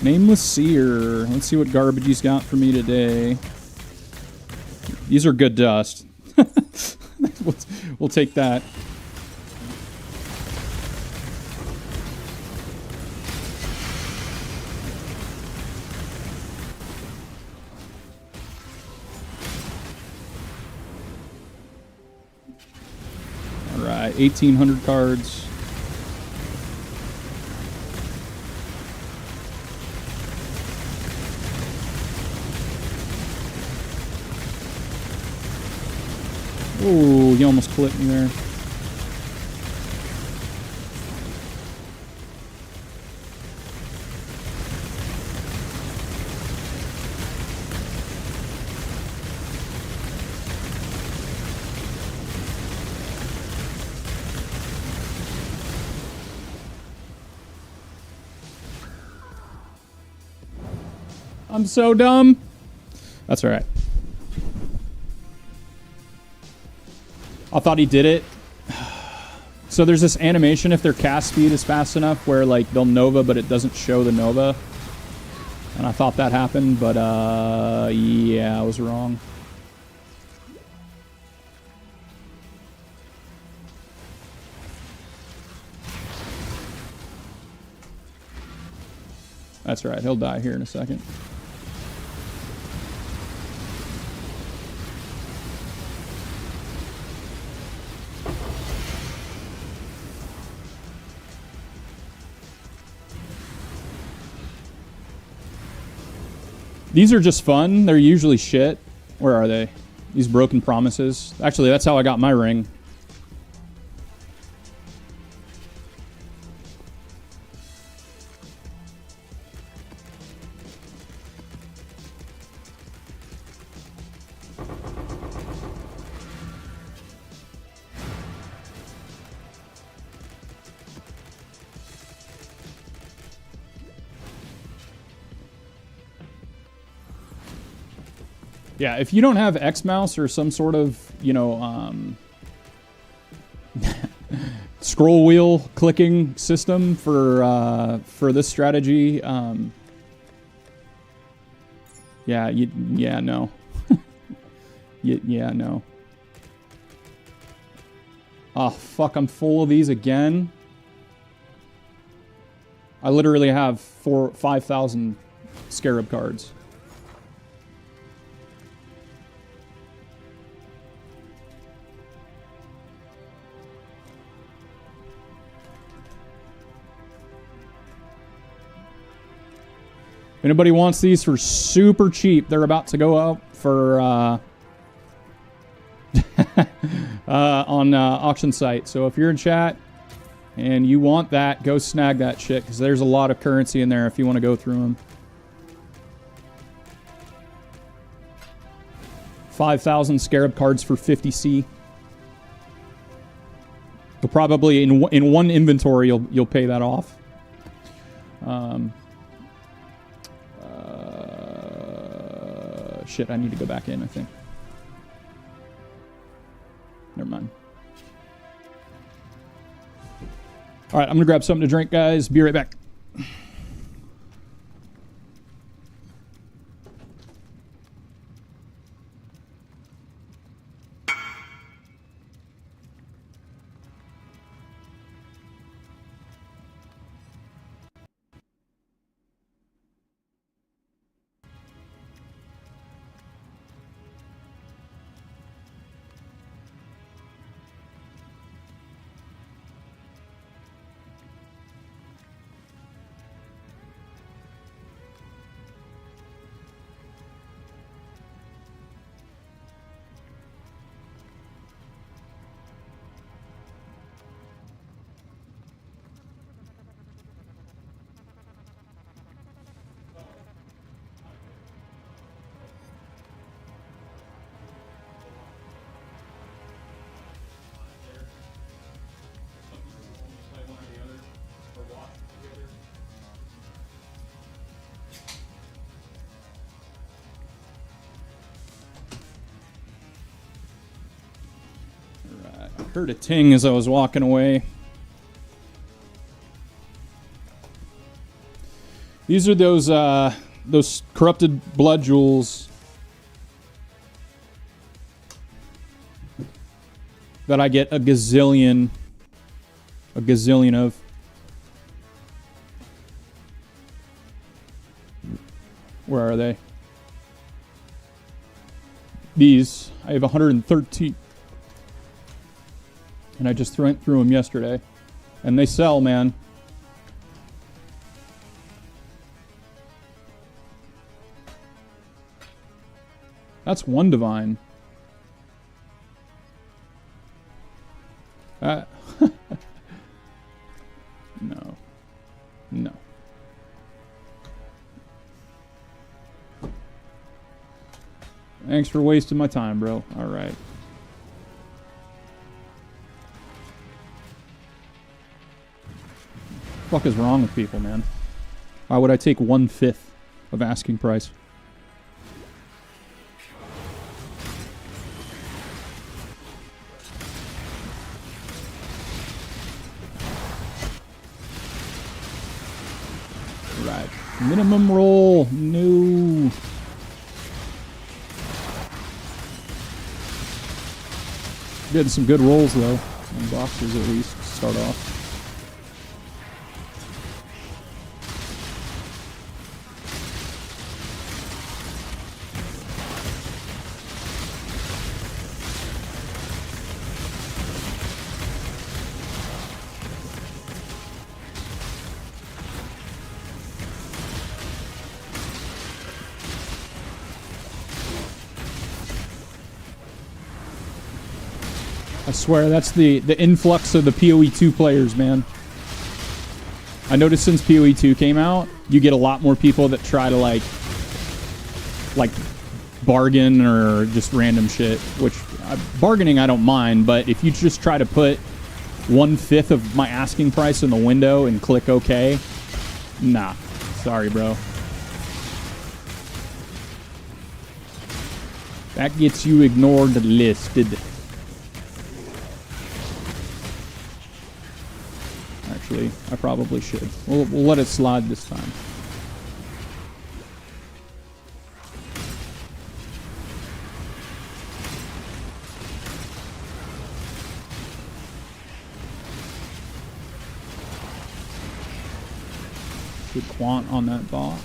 Nameless Seer. Let's see what garbage he's got for me today. These are good dust. We'll take that. All right, 1,800 cards. Oh, you almost clipped me there. I'm so dumb. That's all right. I thought he did it. So there's this animation if their cast speed is fast enough where like they'll Nova but it doesn't show the Nova. And I thought that happened, but yeah, I was wrong. That's right, he'll die here in a second. These are just fun. They're usually shit. Where are they? These broken promises. Actually, that's how I got my ring. Yeah, if you don't have X mouse or some sort of, you know, scroll wheel clicking system for this strategy, yeah, no. Yeah, no. Oh, fuck, I'm full of these again. I literally have 5,000 Scarab cards. Anybody wants these for super cheap, they're about to go up for on auction site. So if you're in chat and you want that, go snag that shit because there's a lot of currency in there if you want to go through them. 5,000 Scarab cards for 50C. You'll probably in one inventory you'll pay that off. Shit, I need to go back in, I think. Never mind. All right, I'm going to grab something to drink, guys. Be right back. Heard a ting as I was walking away. These are those corrupted blood jewels that I get a gazillion of. Where are they? These. I have 113. And I just went through them yesterday. And they sell, man. That's one divine. No. No. Thanks for wasting my time, bro. All right. What the fuck is wrong with people, man? Why would I take 1/5 of asking price? Right. Minimum roll. No. Did some good rolls, though. On boxes, at least, to start off. I swear, that's the influx of the POE2 players, man. I noticed since POE2 came out, you get a lot more people that try to, like bargain or just random shit, which, bargaining I don't mind, but if you just try to put 1/5 of my asking price in the window and click OK, nah. Sorry, bro. That gets you ignored listed. Actually, I probably should. We'll let it slide this time. Good quant on that box.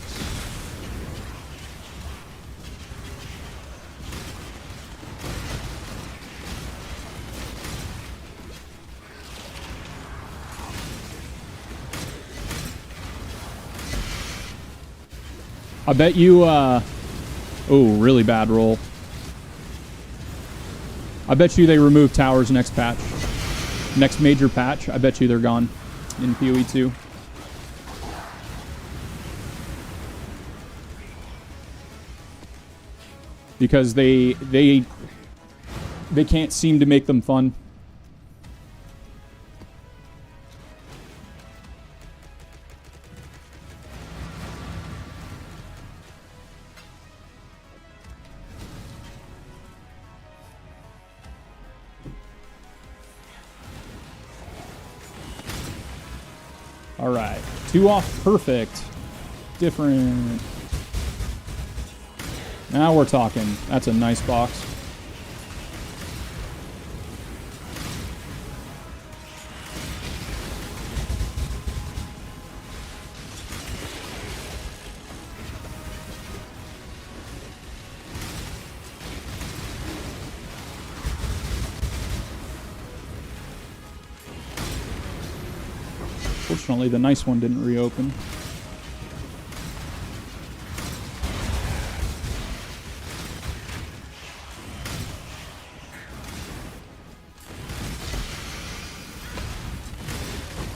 I bet you, oh, really bad roll. I bet you they remove towers next patch. Next major patch, I bet you they're gone in POE2. Because they can't seem to make them fun. All right, 2 off, perfect. Different. Now we're talking. That's a nice box. Fortunately, the nice one didn't reopen.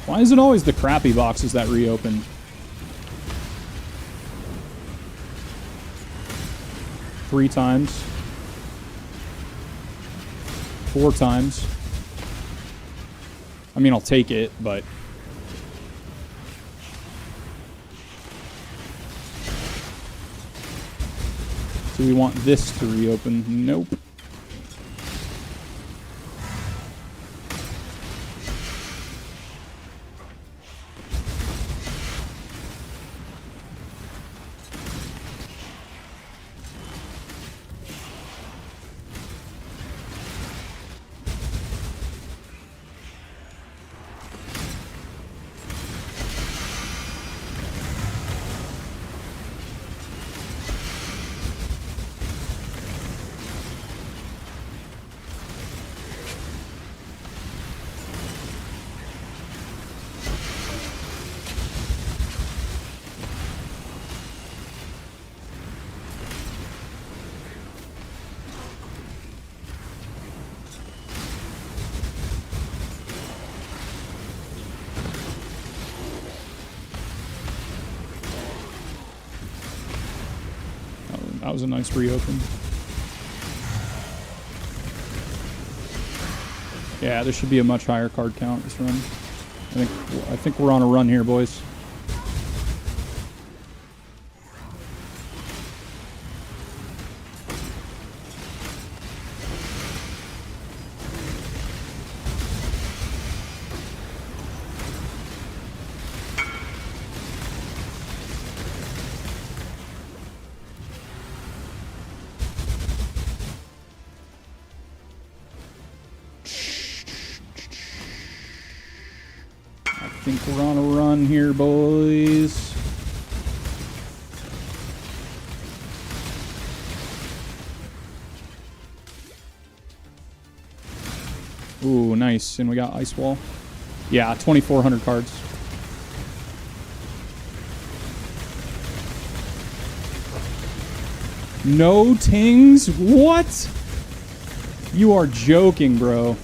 Why is it always the crappy boxes that reopen? Three times. 4 times. I mean, I'll take it, but... Do we want this to reopen? Nope. That was a nice reopen. Yeah, this should be a much higher card count this run. I think we're on a run here, boys. I think we're on a run here, boys. Ooh, nice. And we got Ice Wall. Yeah, 2,400 cards. No tings? What? You are joking, bro.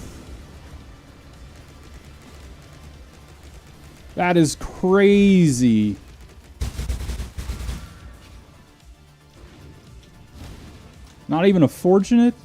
That is crazy. Not even a fortunate?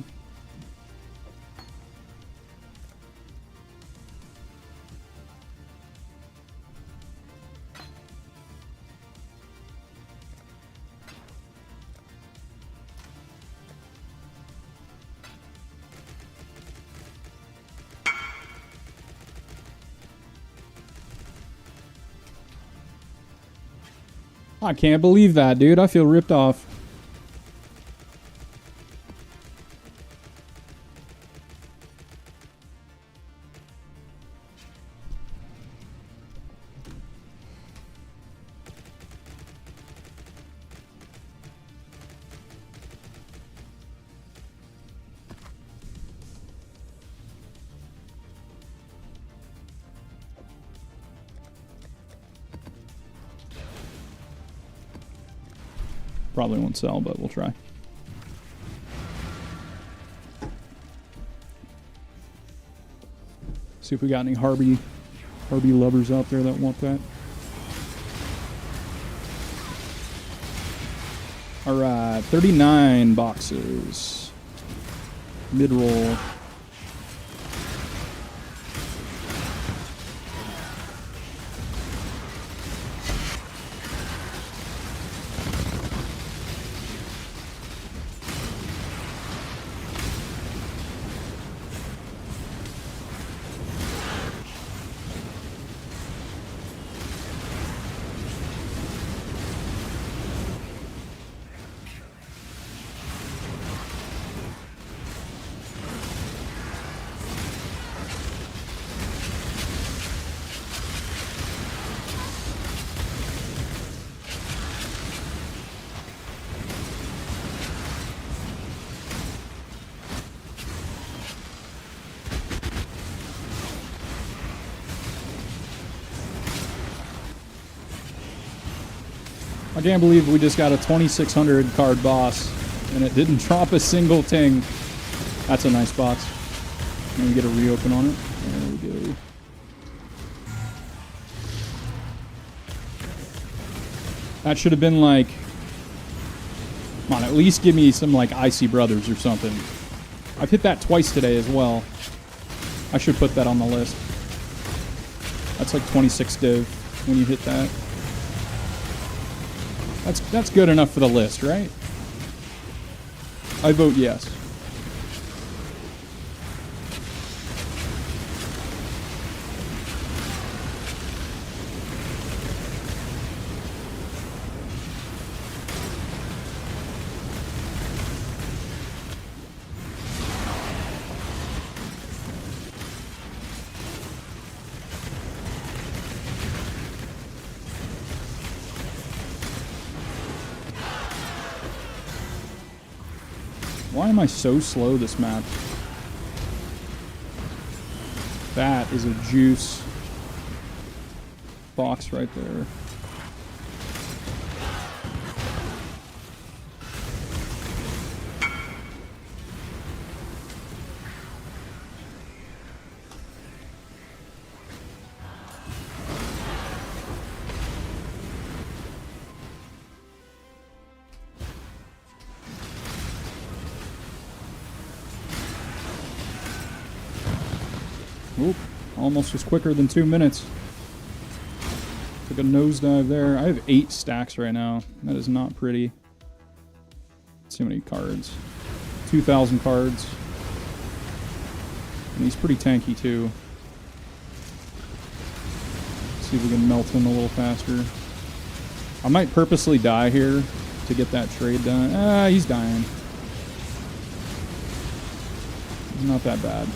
I can't believe that, dude. I feel ripped off. Probably won't sell, but we'll try. See if we got any Harby lovers out there that want that. All right, 39 boxes. Mid-roll. I can't believe we just got a 2,600 card boss and it didn't drop a single ting. That's a nice box. Let me get a reopen on it. There we go. That should have been like, come on, at least give me some like Icy Brothers or something. I've hit that twice today as well. I should put that on the list. That's like 26 div when you hit that. That's good enough for the list, right? I vote yes. Why am I so slow this map? That is a juice box right there. Oop, almost was quicker than 2 minutes. Took a nosedive there. I have 8 stacks right now. That is not pretty. Too many cards. 2,000 cards. And he's pretty tanky too. Let's see if we can melt him a little faster. I might purposely die here to get that trade done. Ah, he's dying. He's not that bad.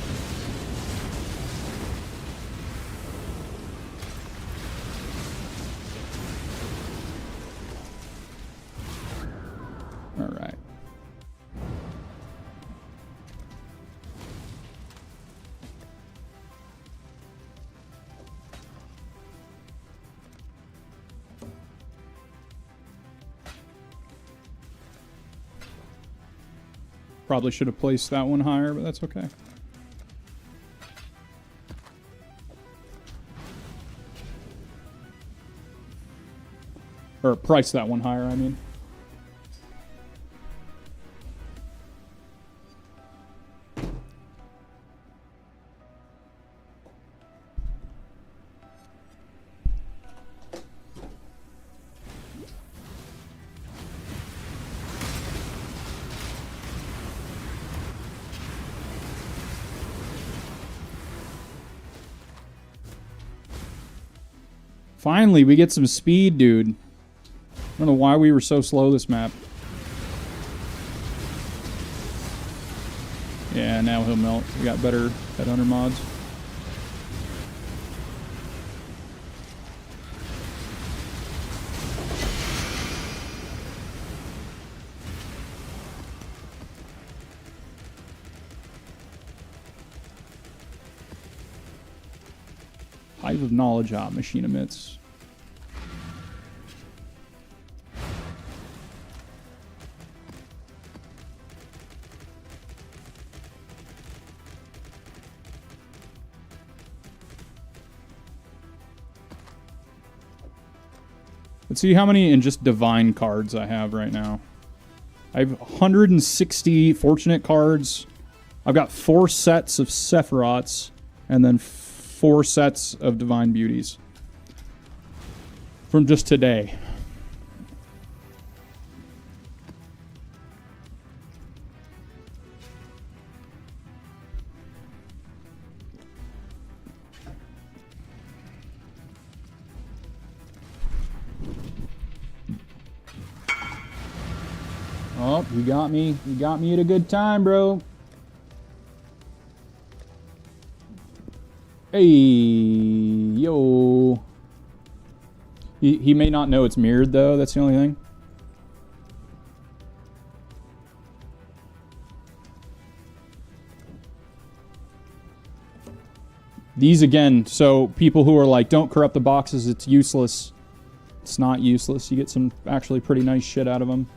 All right. Probably should have placed that one higher, but that's okay. Or price that one higher, I mean. Finally, we get some speed, dude. I don't know why we were so slow this map. Yeah, now he'll melt. We got better headhunter mods. Hive of Knowledge machine emits. Let's see how many in just divine cards I have right now. I have 160 fortunate cards. I've got 4 sets of Sephiroths and then 4 sets of divine beauties from just today. Oh, you got me. You got me at a good time, bro. Hey, yo. He may not know it's mirrored, though. That's the only thing. These, again, so people who are like, don't corrupt the boxes, it's useless. It's not useless. You get some actually pretty nice shit out of them.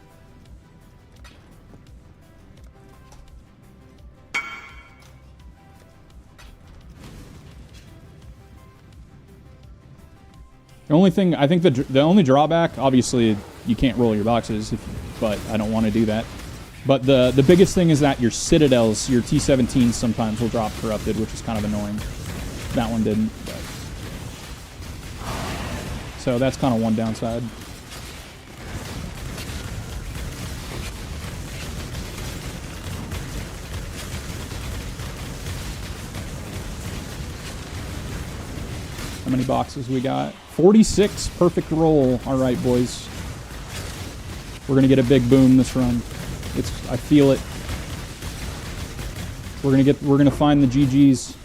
The only thing, I think the only drawback, obviously, you can't roll your boxes, but I don't want to do that. But the biggest thing is that your Citadels, your T-17s sometimes will drop corrupted, which is kind of annoying. That one didn't. But. So that's kind of one downside. How many boxes we got? 46, perfect roll. All right, boys. We're gonna get a big boom this run. I feel it. We're gonna find the GGs.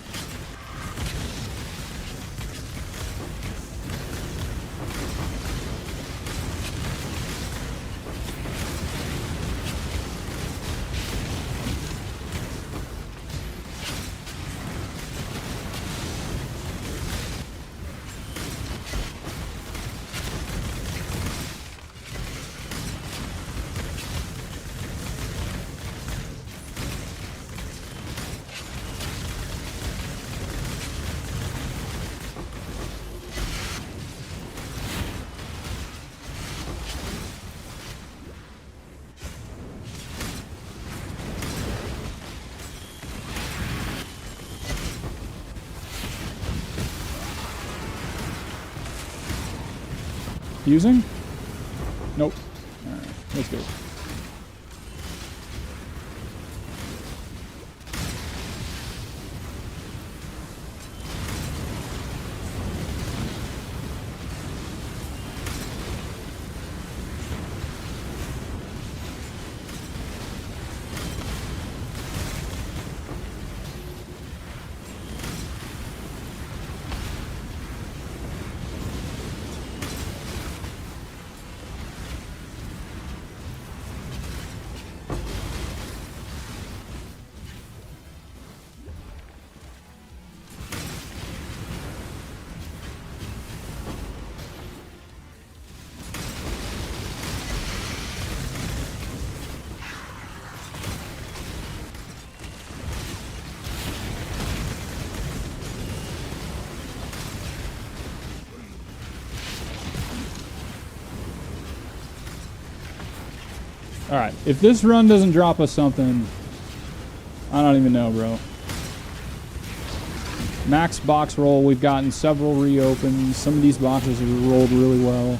Fusing? Nope. Alright, let's go. Alright, if this run doesn't drop us something, I don't even know, bro. Max box roll, we've gotten several reopens. Some of these boxes have rolled really well.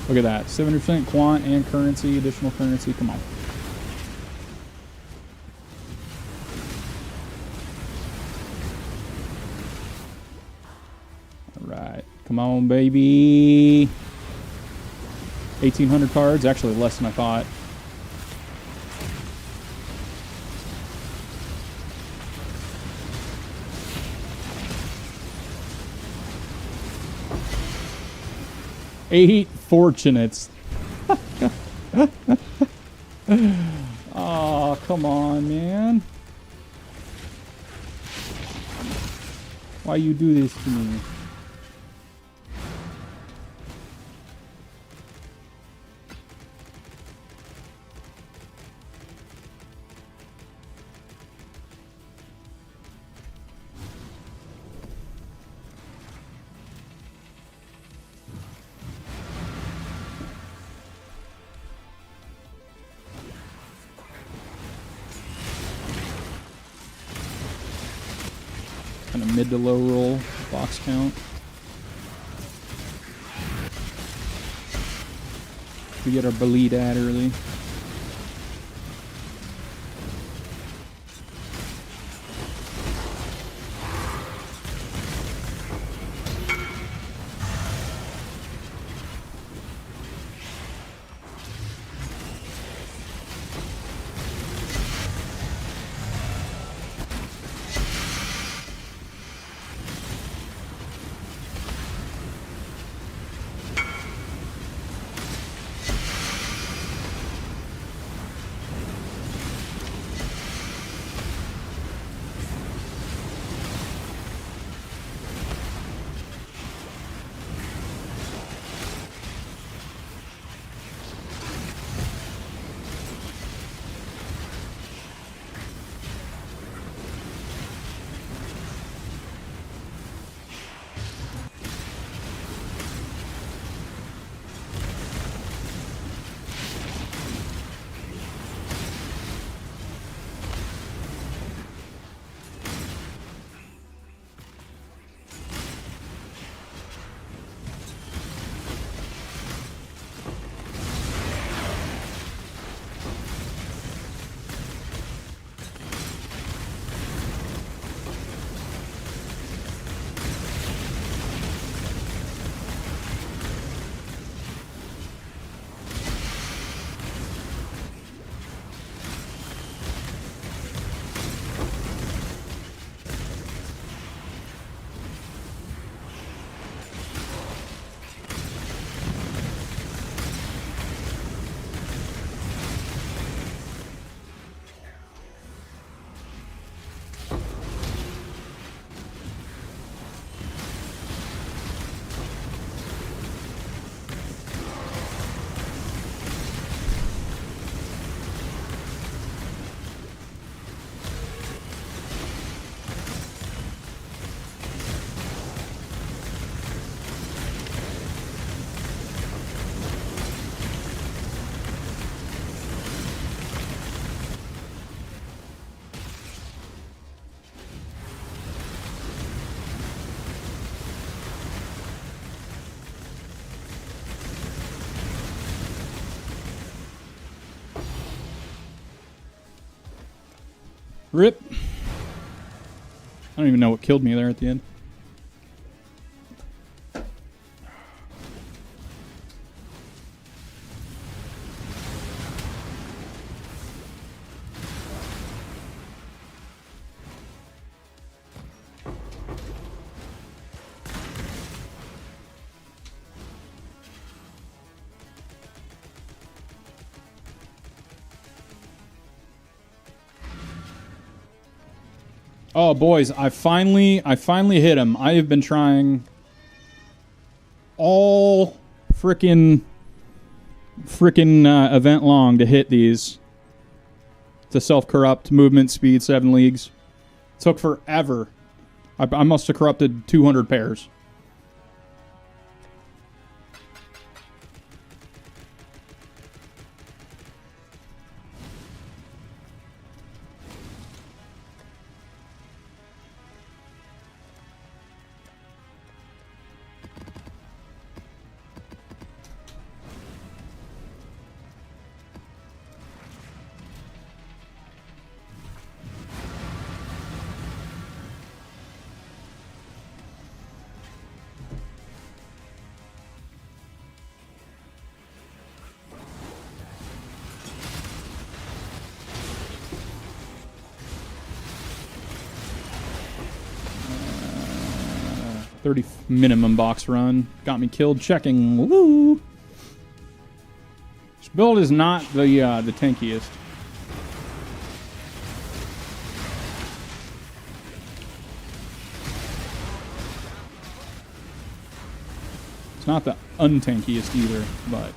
Look at that, 70% quant and currency, additional currency, come on. Alright, come on, baby. 1,800 cards, actually less than I thought. Eight fortunates. Oh, come on, man. Why you do this to me? Kind of mid to low roll box count. We get our bleed ad early. Rip. I don't even know what killed me there at the end. Oh, boys, I finally hit him. I have been trying all frickin' event long to hit these. To self-corrupt, movement, speed, 7 leagues. Took forever. I must have corrupted 200 pairs. $30 minimum box run. Got me killed checking. Woo! This build is not the tankiest. It's not the untankiest either, but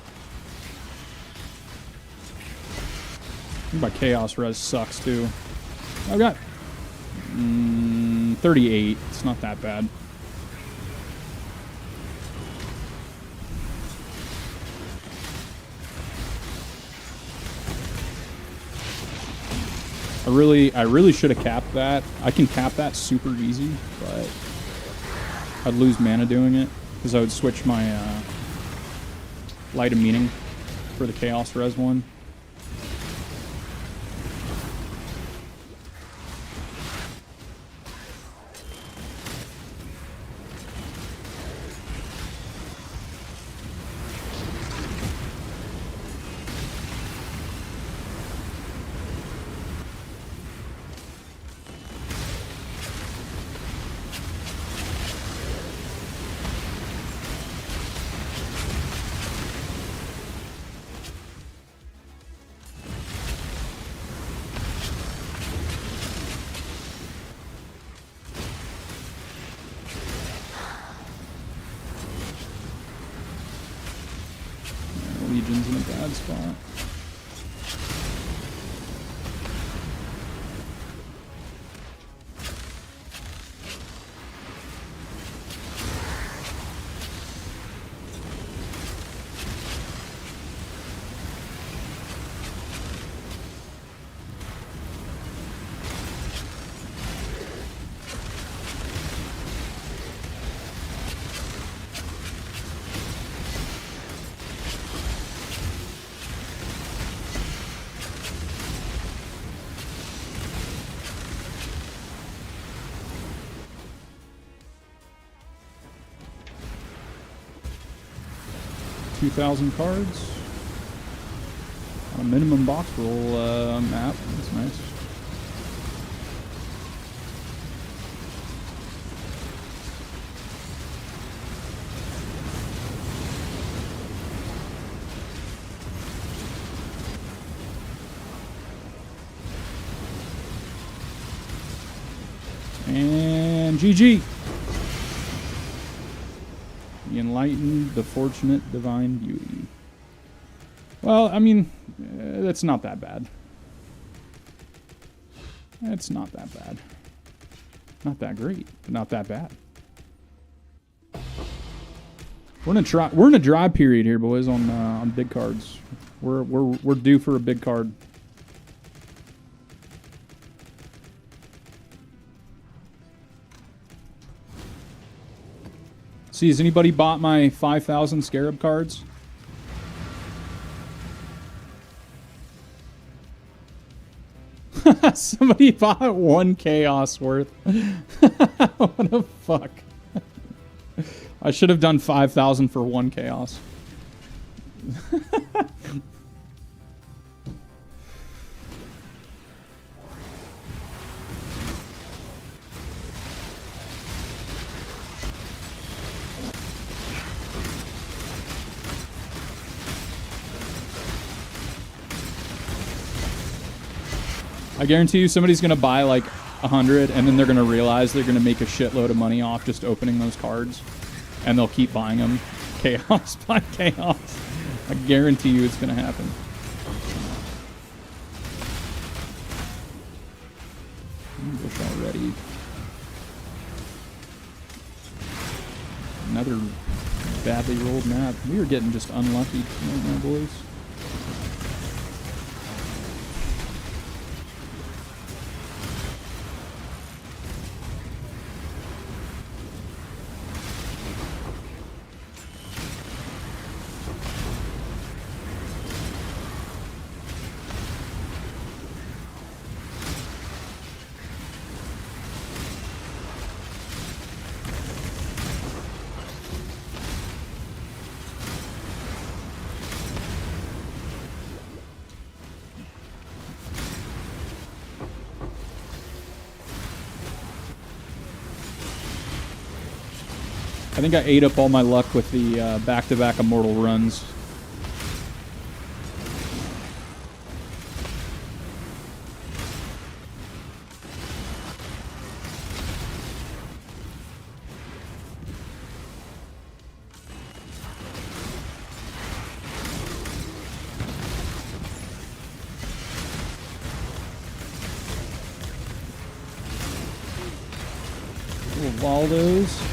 I think my Chaos Res sucks too. I've got 38. It's not that bad. I really should have capped that. I can cap that super easy, but I'd lose mana doing it because I would switch my Light of Meaning for the Chaos Res one. Legion's in a bad spot. $2,000 cards on a minimum box roll map. That's nice. And GG. The enlightened, the fortunate, divine beauty. Well, I mean, that's not that bad. It's not that bad. Not that great, but not that bad. We're in a dry period here, boys, on big cards. We're due for a big card. See, has anybody bought my 5,000 Scarab cards? Somebody bought 1 chaos worth. What the fuck? I should have done 5,000 for 1 chaos. I guarantee you somebody's going to buy like 100 and then they're going to realize they're going to make a shitload of money off just opening those cards. And they'll keep buying them. Chaos by chaos. I guarantee you it's going to happen. English already. Another badly rolled map. We are getting just unlucky right now, boys. I think I ate up all my luck with the back-to-back immortal runs. Little Valdos.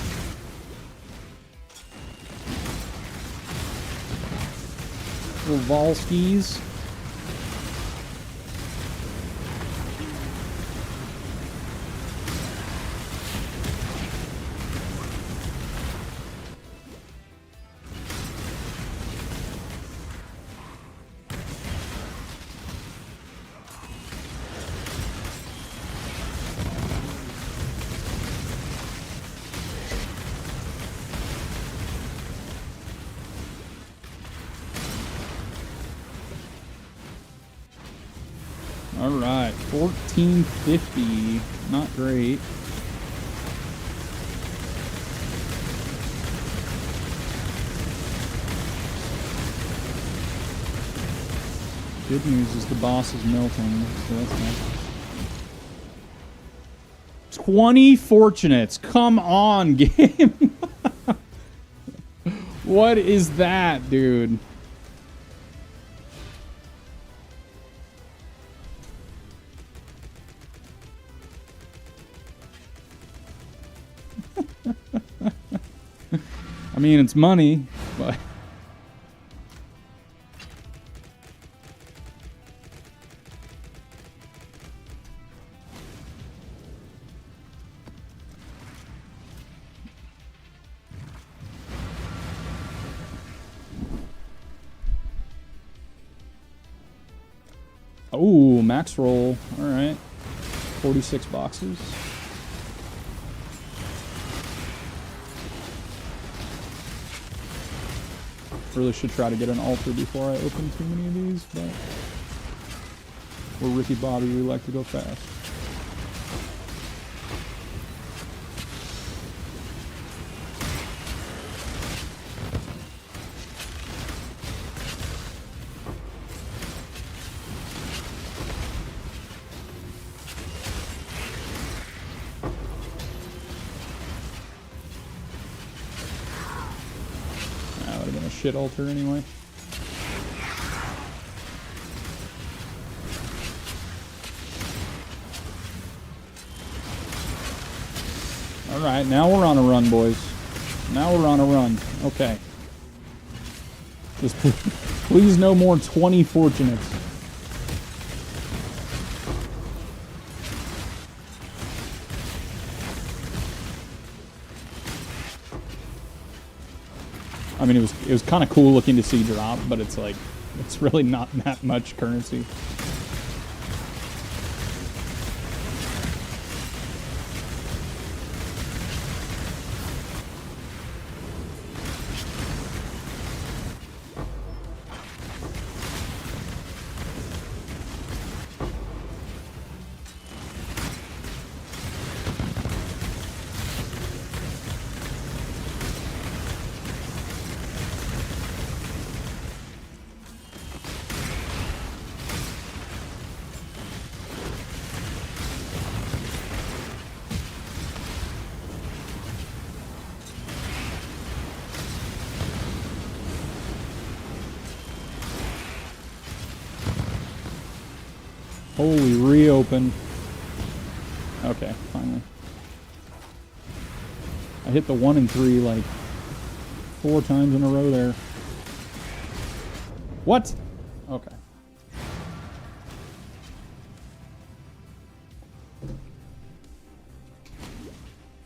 Volskis. All right, 1450. Not great. Good news is the boss is melting, so that's nice. 20 fortunates. Come on, game. What is that, dude? I mean, it's money, but... Oh, max roll. All right. 46 boxes. Really should try to get an altar before I open too many of these, but we're Ricky Bobby, we like to go fast. Shit altar anyway. Alright, now we're on a run, boys. Now we're on a run. Okay. Just please no more 20 fortunates. I mean, it was kind of cool looking to see drop, but it's like, it's really not that much currency. Holy, reopen. Okay, finally. I hit the 1 and 3 like 4 times in a row there. What? Okay.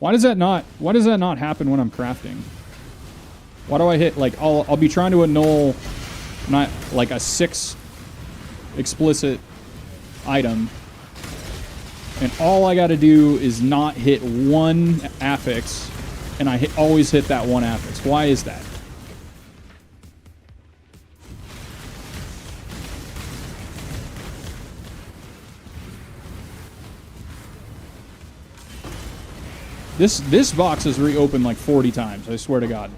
Why does that not happen when I'm crafting? Why do I hit, like, I'll be trying to annul not like a 6 explicit item, and all I gotta do is not hit 1 affix, and I always hit that 1 affix. Why is that? This box has reopened like 40 times, I swear to God.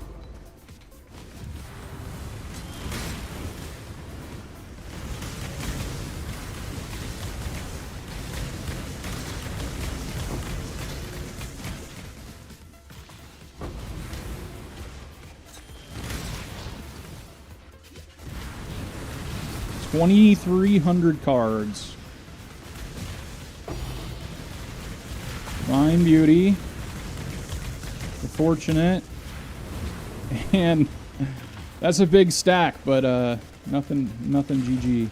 $2,300 cards. Fine Beauty. The Fortunate. And that's a big stack, but nothing GG.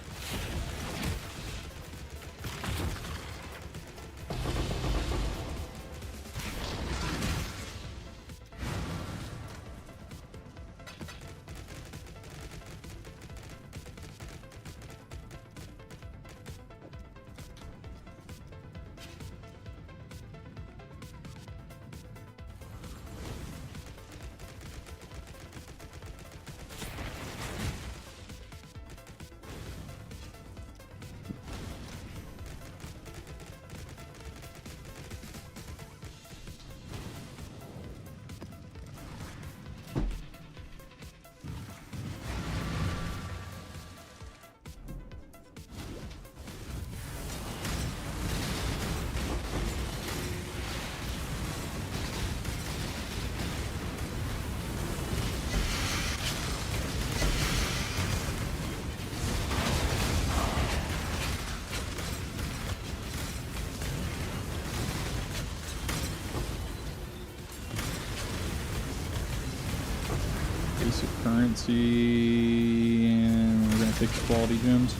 Basic currency, and we're going to take the quality gems.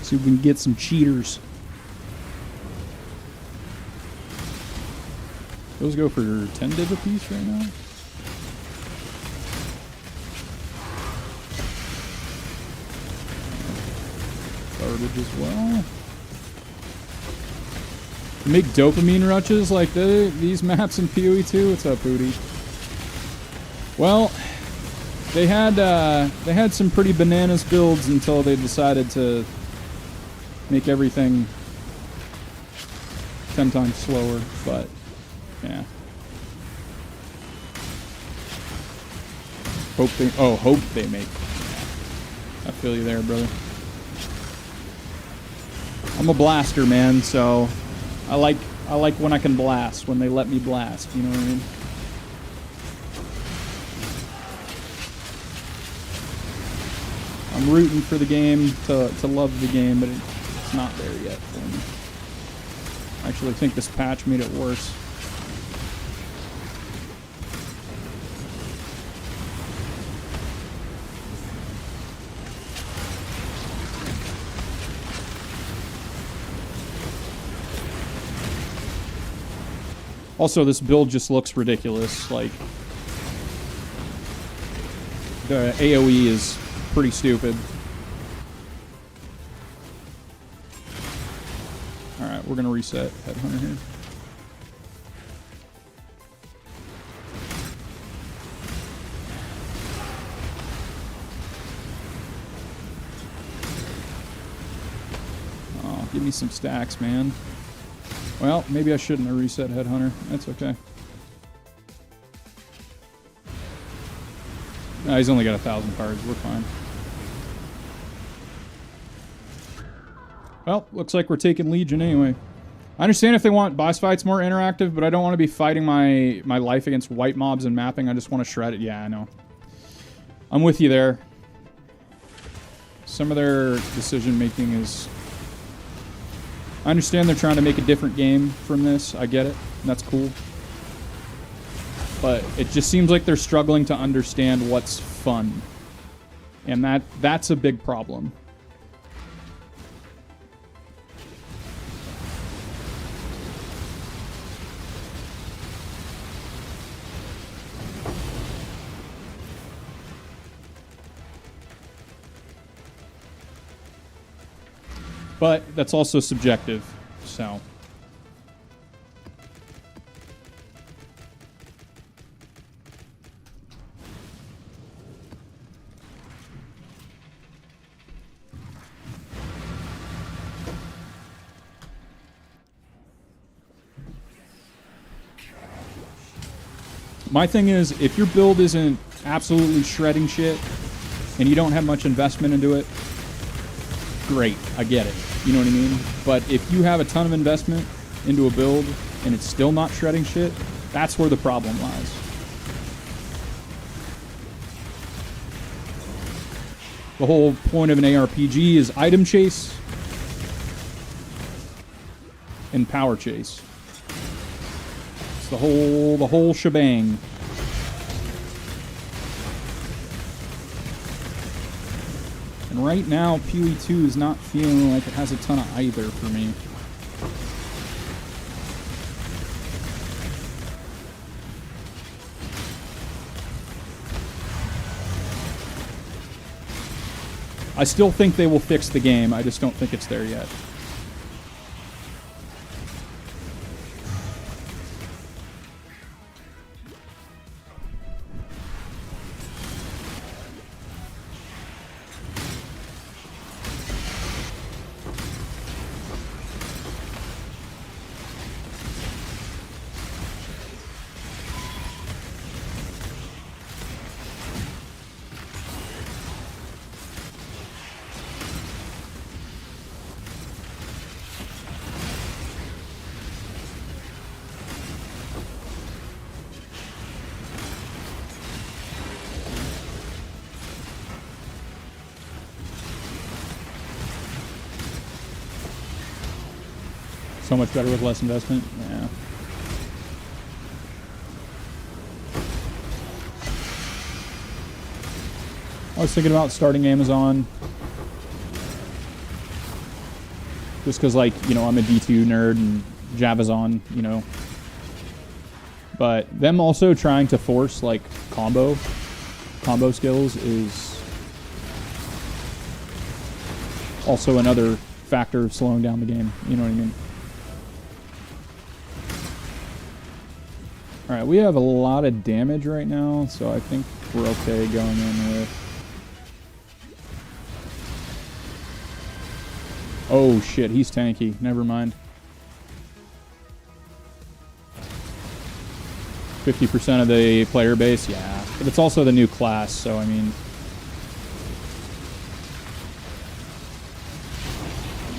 See if we can get some cheaters. Those go for 10 div a piece right now. Garbage as well. Make dopamine rushes like these maps in POE2. What's up, Booty? Well, they had some pretty bananas builds until they decided to make everything 10 times slower. But yeah, hope they make. Yeah. I feel you there, brother. I'm a blaster, man, so. I like when I can blast, when they let me blast, you know what I mean? I'm rooting for the game to love the game, but it's not there yet for me. I actually think this patch made it worse. Also, this build just looks ridiculous. Like, the AoE is pretty stupid. Alright, we're gonna reset Headhunter here. Oh, give me some stacks, man. Well, maybe I shouldn't have reset Headhunter. That's okay. Nah, he's only got 1,000 cards. We're fine. Well, looks like we're taking Legion anyway. I understand if they want boss fights more interactive, but I don't want to be fighting my life against white mobs and mapping. I just want to shred it. Yeah, I know. I'm with you there. Some of their decision making is... I understand they're trying to make a different game from this. I get it. And that's cool. But it just seems like they're struggling to understand what's fun. And that's a big problem. But that's also subjective, so... My thing is, if your build isn't absolutely shredding shit, and you don't have much investment into it, great, I get it. You know what I mean? But if you have a ton of investment into a build, and it's still not shredding shit, that's where the problem lies. The whole point of an ARPG is item chase and power chase. It's the whole shebang. And right now, POE2 is not feeling like it has a ton of either for me. I still think they will fix the game. I just don't think it's there yet. So much better with less investment? Yeah. I was thinking about starting Amazon. Just because, like, you know, I'm a D2 nerd and Java's on, you know. But them also trying to force, like, combo skills is also another factor of slowing down the game. You know what I mean? Alright, we have a lot of damage right now, so I think we're okay going in with... Oh shit, he's tanky. Never mind. 50% of the player base? Yeah. But it's also the new class, so I mean...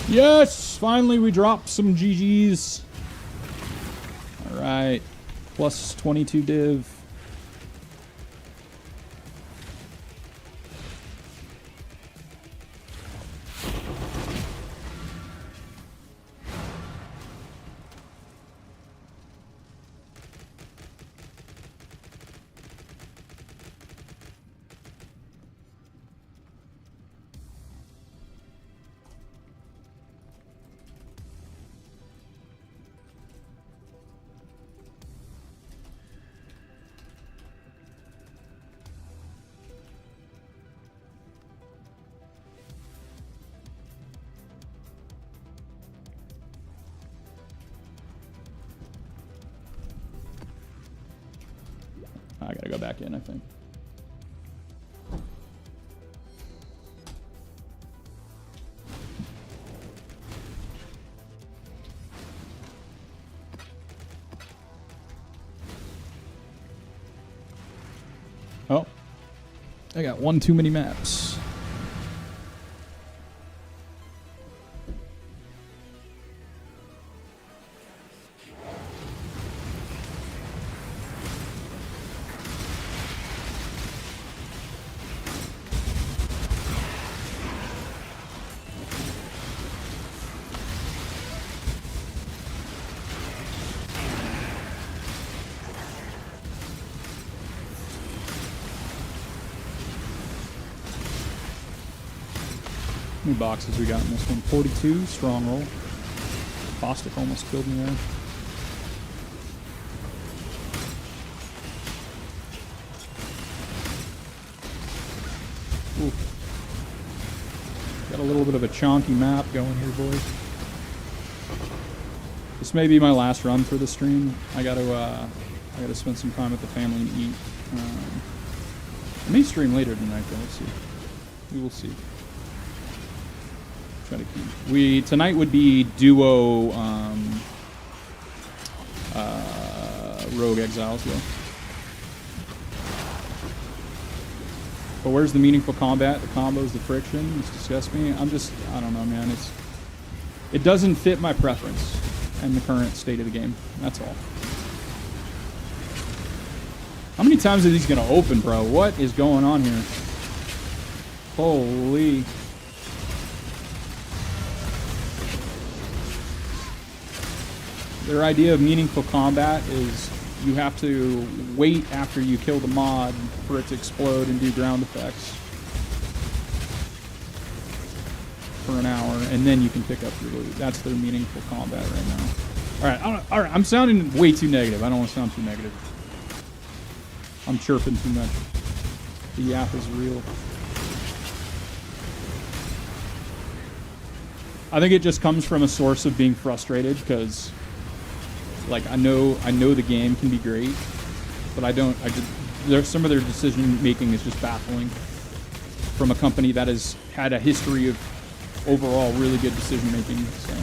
Yes! Finally we dropped some GGs. Alright. Plus 22 div. I gotta go back in, I think. Oh. I got one too many maps. many boxes we got in this one? 42, strong roll. Bostic almost killed me there. Ooh. Got a little bit of a chonky map going here, boys. This may be my last run for the stream. I gotta spend some time with the family and eat. I may stream later tonight, though. Let's see. We will see. Try to keep. Tonight would be duo Rogue Exiles, though. But where's the meaningful combat? The combos, the friction. It's disgusts me. I don't know, man. It doesn't fit my preference and the current state of the game. That's all. How many times are these going to open, bro? What is going on here? Holy. Their idea of meaningful combat is you have to wait after you kill the mod for it to explode and do ground effects for an hour, and then you can pick up your loot. That's their meaningful combat right now. All right. I'm sounding way too negative. I don't want to sound too negative. I'm chirping too much. The yap is real. I think it just comes from a source of being frustrated because, like, I know the game can be great, but some of their decision making is just baffling from a company that has had a history of overall really good decision making. So.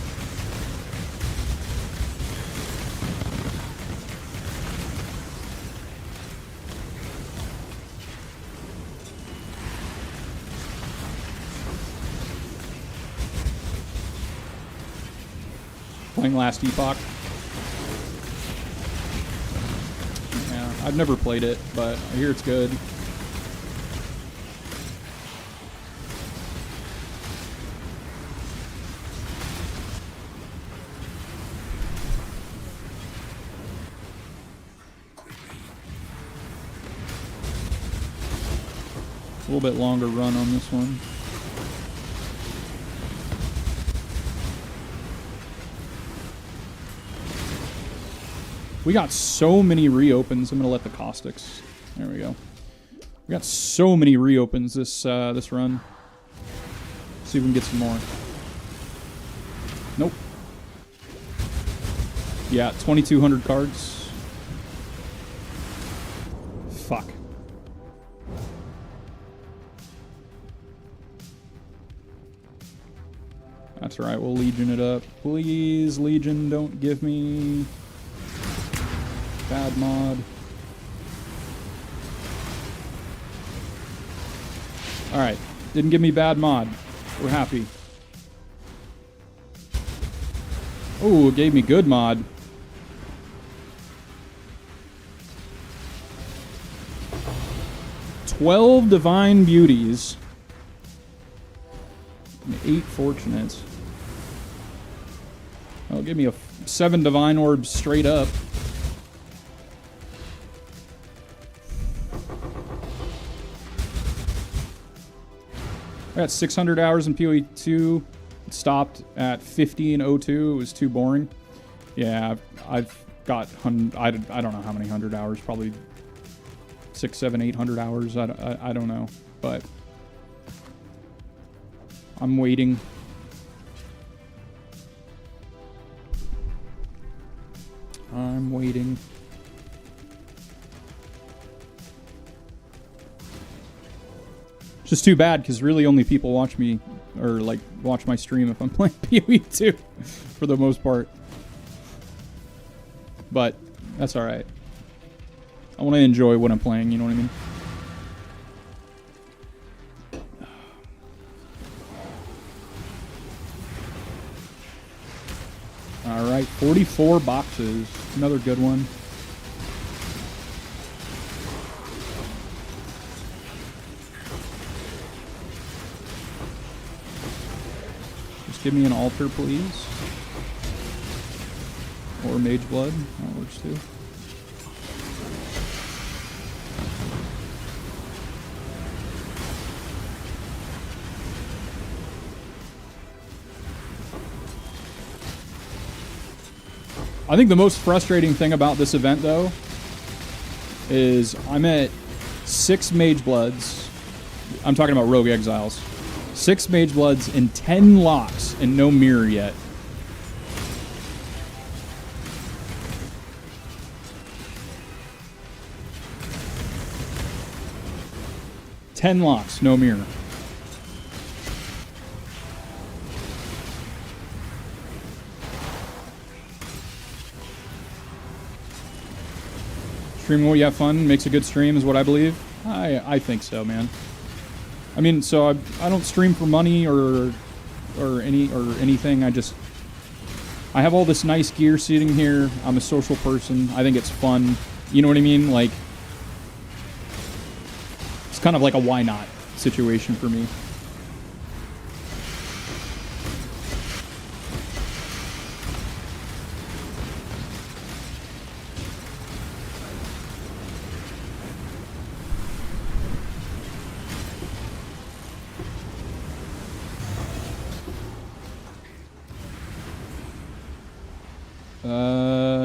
Playing Last Epoch. Yeah, I've never played it, but I hear it's good. A little bit longer run on this one. We got so many reopens. I'm gonna let the caustics. There we go. We got so many reopens this run. See if we can get some more. Nope. Yeah, 2,200 cards. Fuck. That's right. We'll Legion it up. Please, Legion, don't give me bad mod. Alright. Didn't give me bad mod. We're happy. Oh, it gave me good mod. "12 Divine Beauties." And 8 Fortunates. Oh, give me 7 Divine Orbs straight up. I got 600 hours in POE2. It stopped at 50 in O2. It was too boring. Yeah, I've got, I don't know how many 100 hours. Probably 600, 700, 800 hours. I don't know. But I'm waiting. I'm waiting. It's just too bad because really only people watch me or like watch my stream if I'm playing POE2 for the most part. But that's all right. I want to enjoy what I'm playing, you know what I mean? All right, 44 boxes. Another good one. Just give me an altar, please. Or mage blood. That works too. I think the most frustrating thing about this event, though, is I'm at 6 Mage Bloods. I'm talking about Rogue Exiles. 6 Mage Bloods and 10 locks and no mirror yet. Ten locks, no mirror. Streaming what you have fun makes a good stream is what I believe. I think so, man. I mean, so I don't stream for money or anything. I have all this nice gear sitting here. I'm a social person. I think it's fun. You know what I mean? Like, it's kind of like a why not situation for me.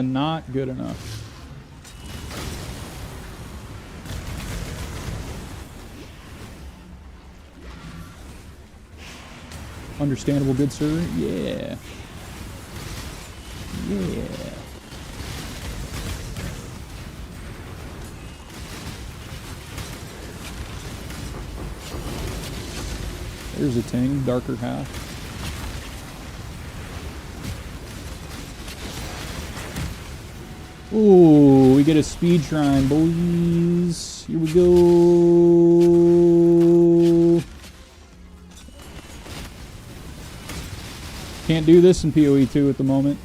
Not good enough. Understandable, good sir. Yeah. Yeah. There's a ting, darker half. Ooh, we get a speed shrine, boys. Here we go. Can't do this in POE2 at the moment.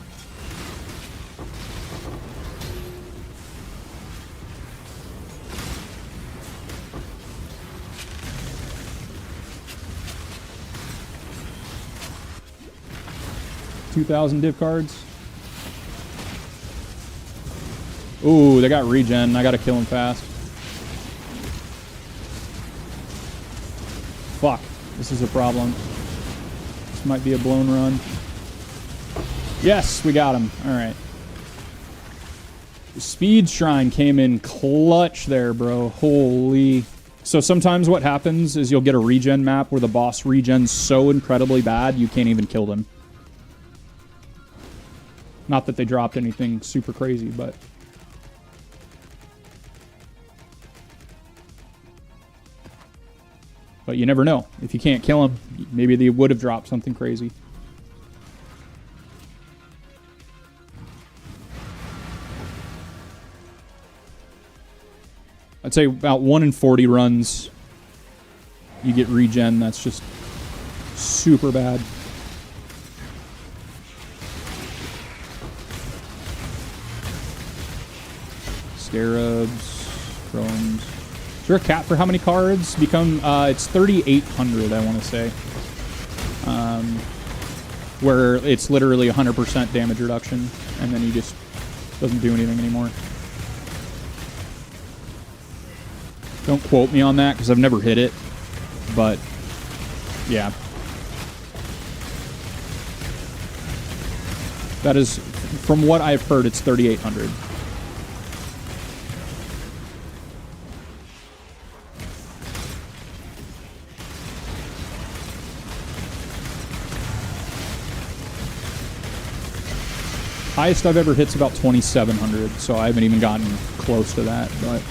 $2,000 div cards. Ooh, they got regen. I gotta kill him fast. Fuck. This is a problem. This might be a blown run. Yes, we got him. Alright. The speed shrine came in clutch there, bro. Holy. So sometimes what happens is you'll get a regen map where the boss regens so incredibly bad you can't even kill them. Not that they dropped anything super crazy, but... But you never know. If you can't kill them, maybe they would have dropped something crazy. I'd say about 1 in 40 runs you get regen. That's just super bad. Scarabs, chromes. Is there a cap for how many cards become? It's 3,800, I want to say. Where it's literally 100% damage reduction, and then he just doesn't do anything anymore. Don't quote me on that, because I've never hit it. But, yeah. That is, from what I've heard, it's 3,800. Highest I've ever hit's about 2,700, so I haven't even gotten close to that, but...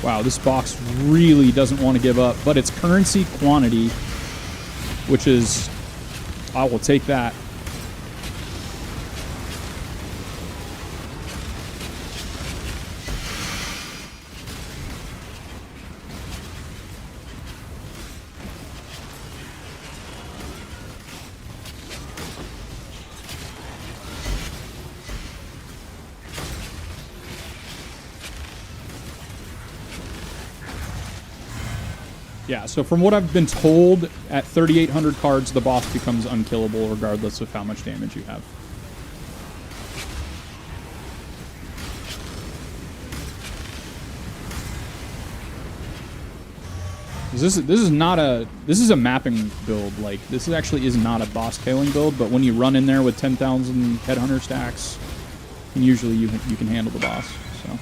Wow, this box really doesn't want to give up, but it's currency quantity, which is... I will take that. Yeah, so from what I've been told, at 3,800 cards, the boss becomes unkillable regardless of how much damage you have. This is a mapping build. Like, this actually is not a boss killing build, but when you run in there with 10,000 headhunter stacks, and usually you can handle the boss. So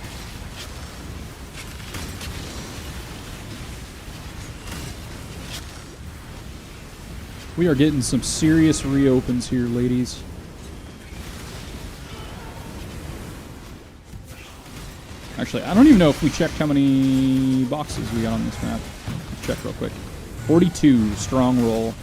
we are getting some serious reopens here, ladies. Actually, I don't even know if we checked how many boxes we got on this map. Let's check real quick. 42, strong roll.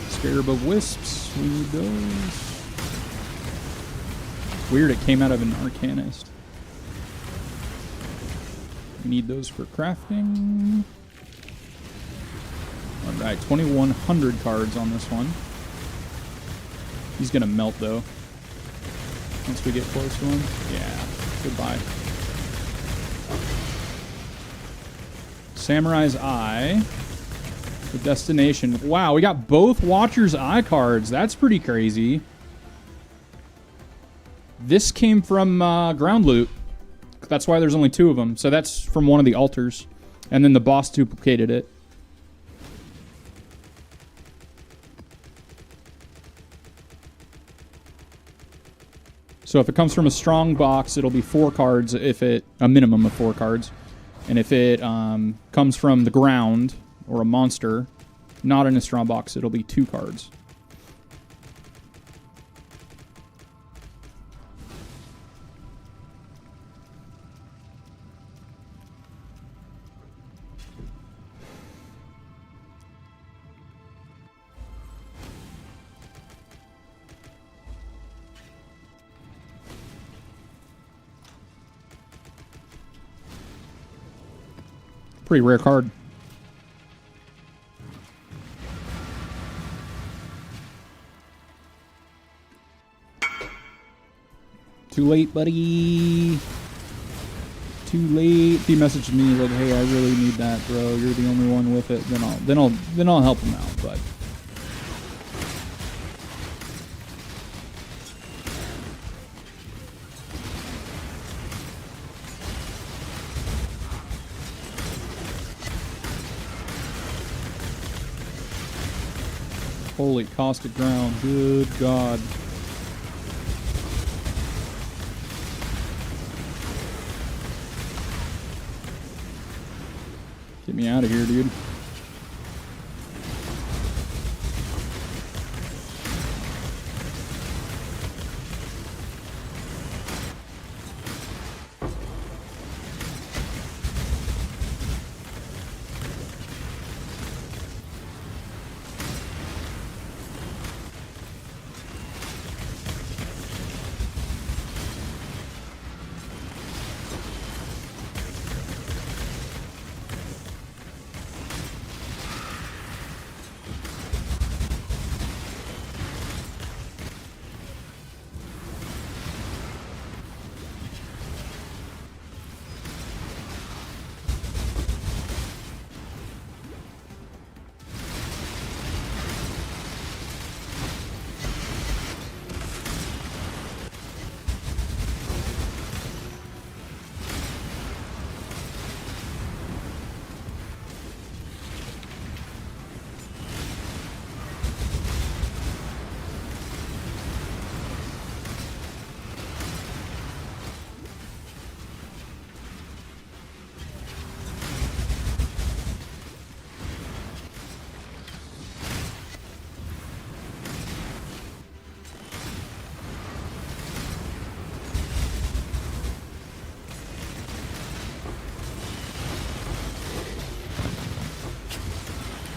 Scarab of Wisps, we need those. Weird, it came out of an Arcanist. We need those for crafting. Alright, 2,100 cards on this one. He's gonna melt though. Once we get close to him. Yeah, goodbye. Samurai's Eye. The destination. Wow, we got both Watcher's Eye cards. That's pretty crazy. This came from ground loot. That's why there's only 2 of them. So that's from one of the altars. And then the boss duplicated it. So if it comes from a strong box, it'll be 4 cards. If it a minimum of 4 cards. And if it comes from the ground or a monster, not in a strong box, it'll be 2 cards. Pretty rare card. Too late, buddy. Too late. He messaged me like, "Hey, I really need that, bro. You're the only one with it." Then I'll help him out. But holy caustic ground, good God. Get me out of here, dude.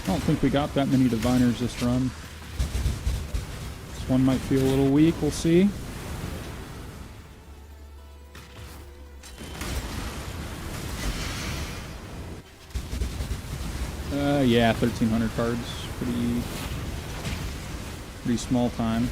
I don't think we got that many diviners this run. one might feel a little weak. We'll see. Yeah, 1,300 cards. Pretty small time.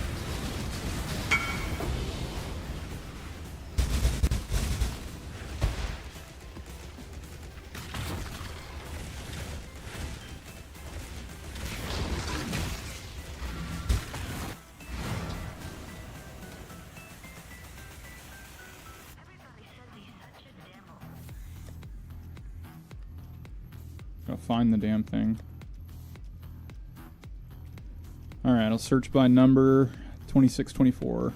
Gotta find the damn thing. Alright, I'll search by number 2624.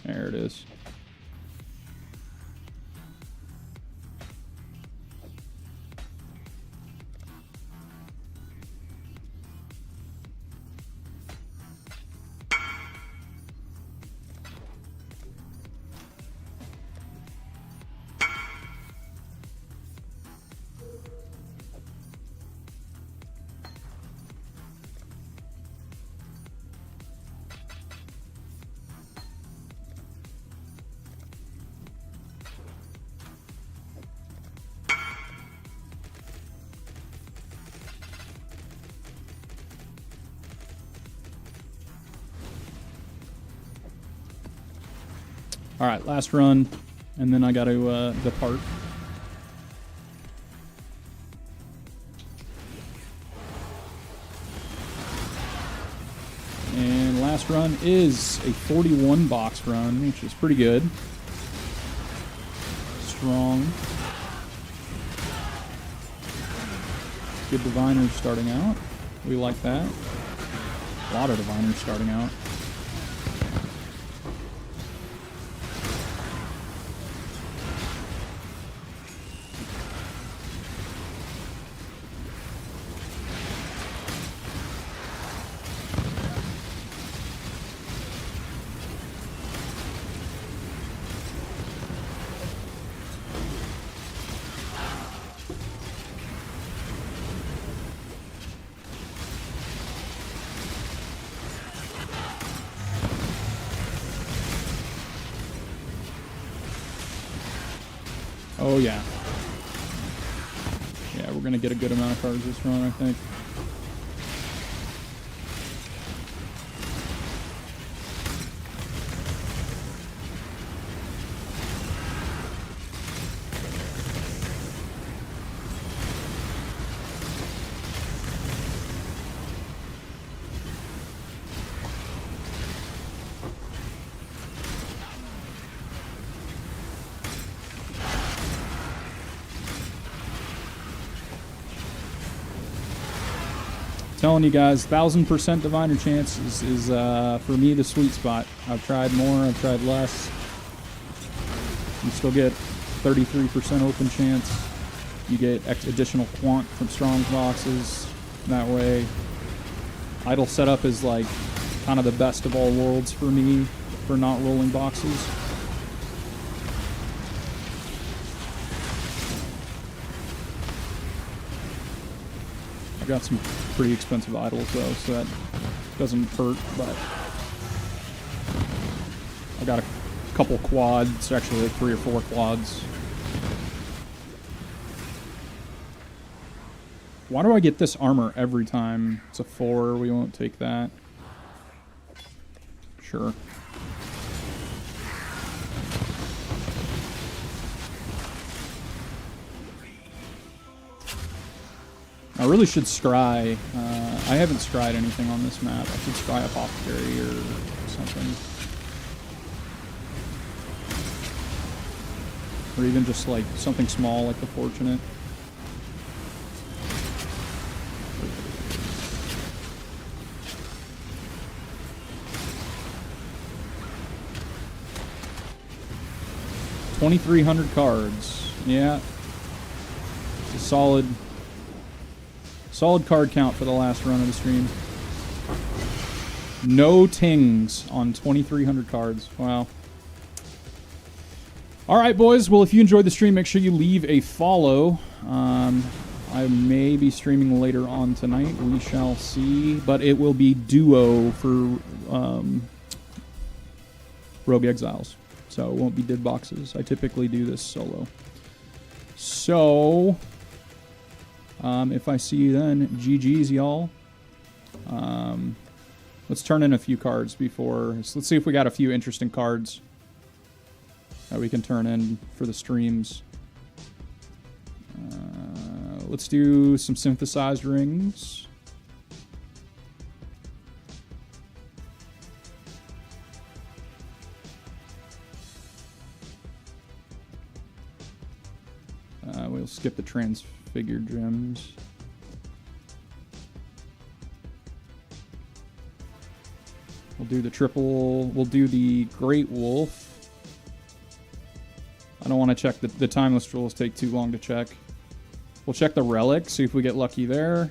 There it is. Alright, last run, and then I gotta depart. And last run is a 41 box run, which is pretty good. Strong. Good diviners starting out. We like that. A lot of diviners starting out. Oh, yeah. Yeah, we're going to get a good amount of cards this run, I think. Telling you guys, 1,000% diviner chance is for me the sweet spot. I've tried more, I've tried less. You still get 33% open chance. You get additional quant from strong boxes. That way, idle setup is like kind of the best of all worlds for me for not rolling boxes. Got some pretty expensive idols though, so that doesn't hurt, but I got a couple quads, actually like 3 or 4 quads. Why do I get this armor every time? It's a 4, we won't take that. Sure. I really should scry. I haven't scried anything on this map. I should scry Apothecary or something. Or even just like something small like the Fortunate. $2,300 cards. Yeah. It's a solid card count for the last run of the stream. No tings on 2,300 cards. Wow. All right, boys. Well, if you enjoyed the stream, make sure you leave a follow. I may be streaming later on tonight. We shall see. But it will be duo for Rogue Exiles. So it won't be div boxes. I typically do this solo. So, if I see you then, GG's, y'all. Let's turn in a few cards before... let's see if we got a few interesting cards that we can turn in for the streams. Let's do some synthesized rings. We'll skip the transfigured gems. We'll do the triple. We'll do the Great Wolf. I don't want to check the timeless jewels. Take too long to check. We'll check the relic, see if we get lucky there.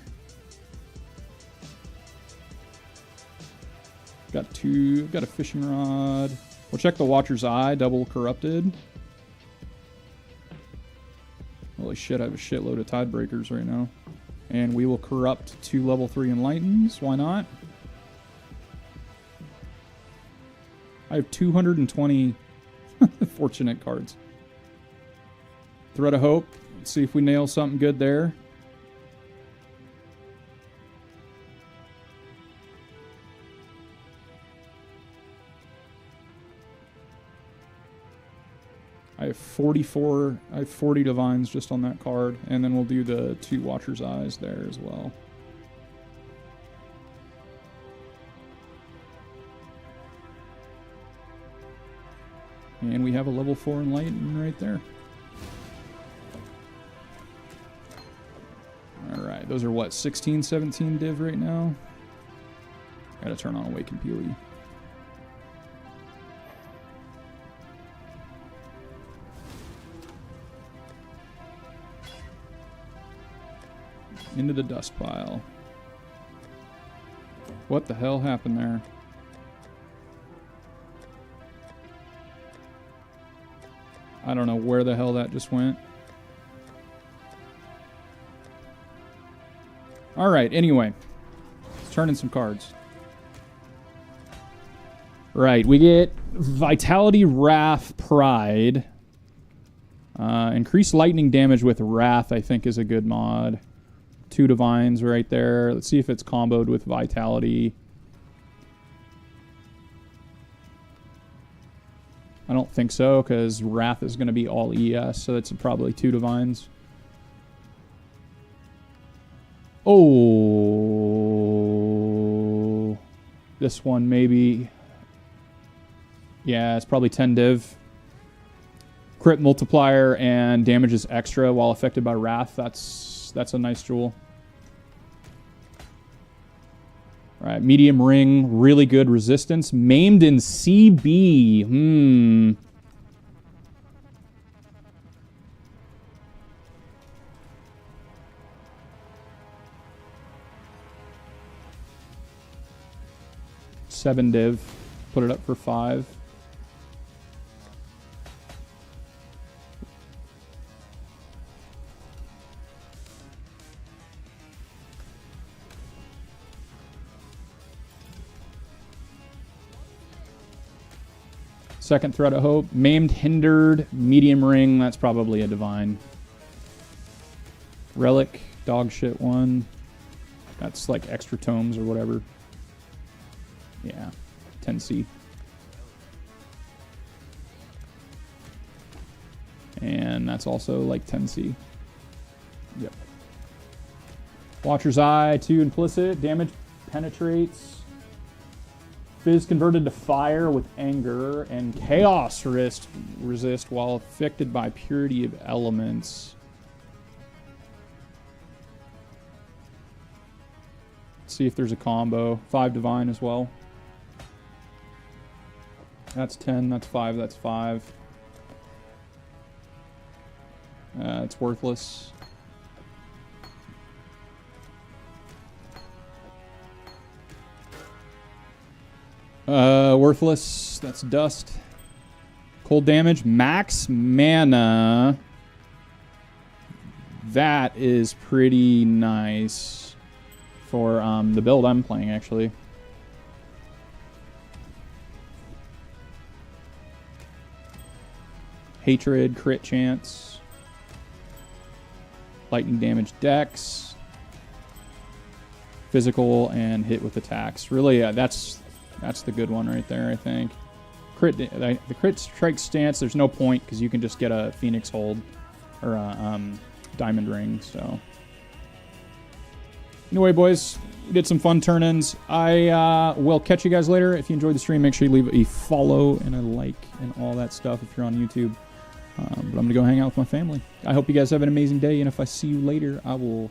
Got a fishing rod. We'll check the Watcher's Eye, double corrupted. Holy shit, I have a shitload of Tidebreakers right now. And we will corrupt 2 level 3 Enlightens. Why not? I have 220 fortunate cards. Thread of Hope. Let's see if we nail something good there. I have 44. I have 40 divines just on that card, and then we'll do the 2 Watcher's Eyes there as well. And we have a level 4 Enlighten right there. Alright, those are what, 16, 17 div right now? Gotta turn on Awaken POE. Into the dust pile. What the hell happened there? I don't know where the hell that just went. Alright, anyway. Let's turn in some cards. Right, we get Vitality, Wrath, Pride. Increased lightning damage with Wrath, I think, is a good mod. 2 divines right there. Let's see if it's comboed with Vitality. I don't think so, because Wrath is going to be all ES, so that's probably 2 divines. Oh, this one maybe. Yeah, it's probably 10 div. Crit multiplier and damages extra while affected by Wrath. That's a nice jewel. All right, medium ring, really good resistance. Maimed in CB. 7 div. Put it up for 5. Second Thread of Hope. Maimed, Hindered, medium ring. That's probably a divine. Relic, dog shit one. That's like extra tomes or whatever. Yeah, 10C. And that's also like 10C. Yep. Watcher's Eye, 2 implicit. Damage penetrates. Fizz converted to fire with anger. And Chaos resist while affected by Purity of Elements. Let's see if there's a combo. 5 divine as well. That's 10, that's 5, that's 5. It's worthless. Worthless. That's dust. Cold damage. Max mana. that is pretty nice for the build I'm playing, actually. Hatred, crit chance, lightning damage dex, physical, and hit with attacks. Really, that's the good one right there, I think. The crit strike stance, there's no point because you can just get a Phoenix hold or a diamond ring. So anyway, boys, we did some fun turn-ins. I will catch you guys later. If you enjoyed the stream, make sure you leave a follow and a like and all that stuff if you're on YouTube. But I'm going to go hang out with my family. I hope you guys have an amazing day, and if I see you later, I will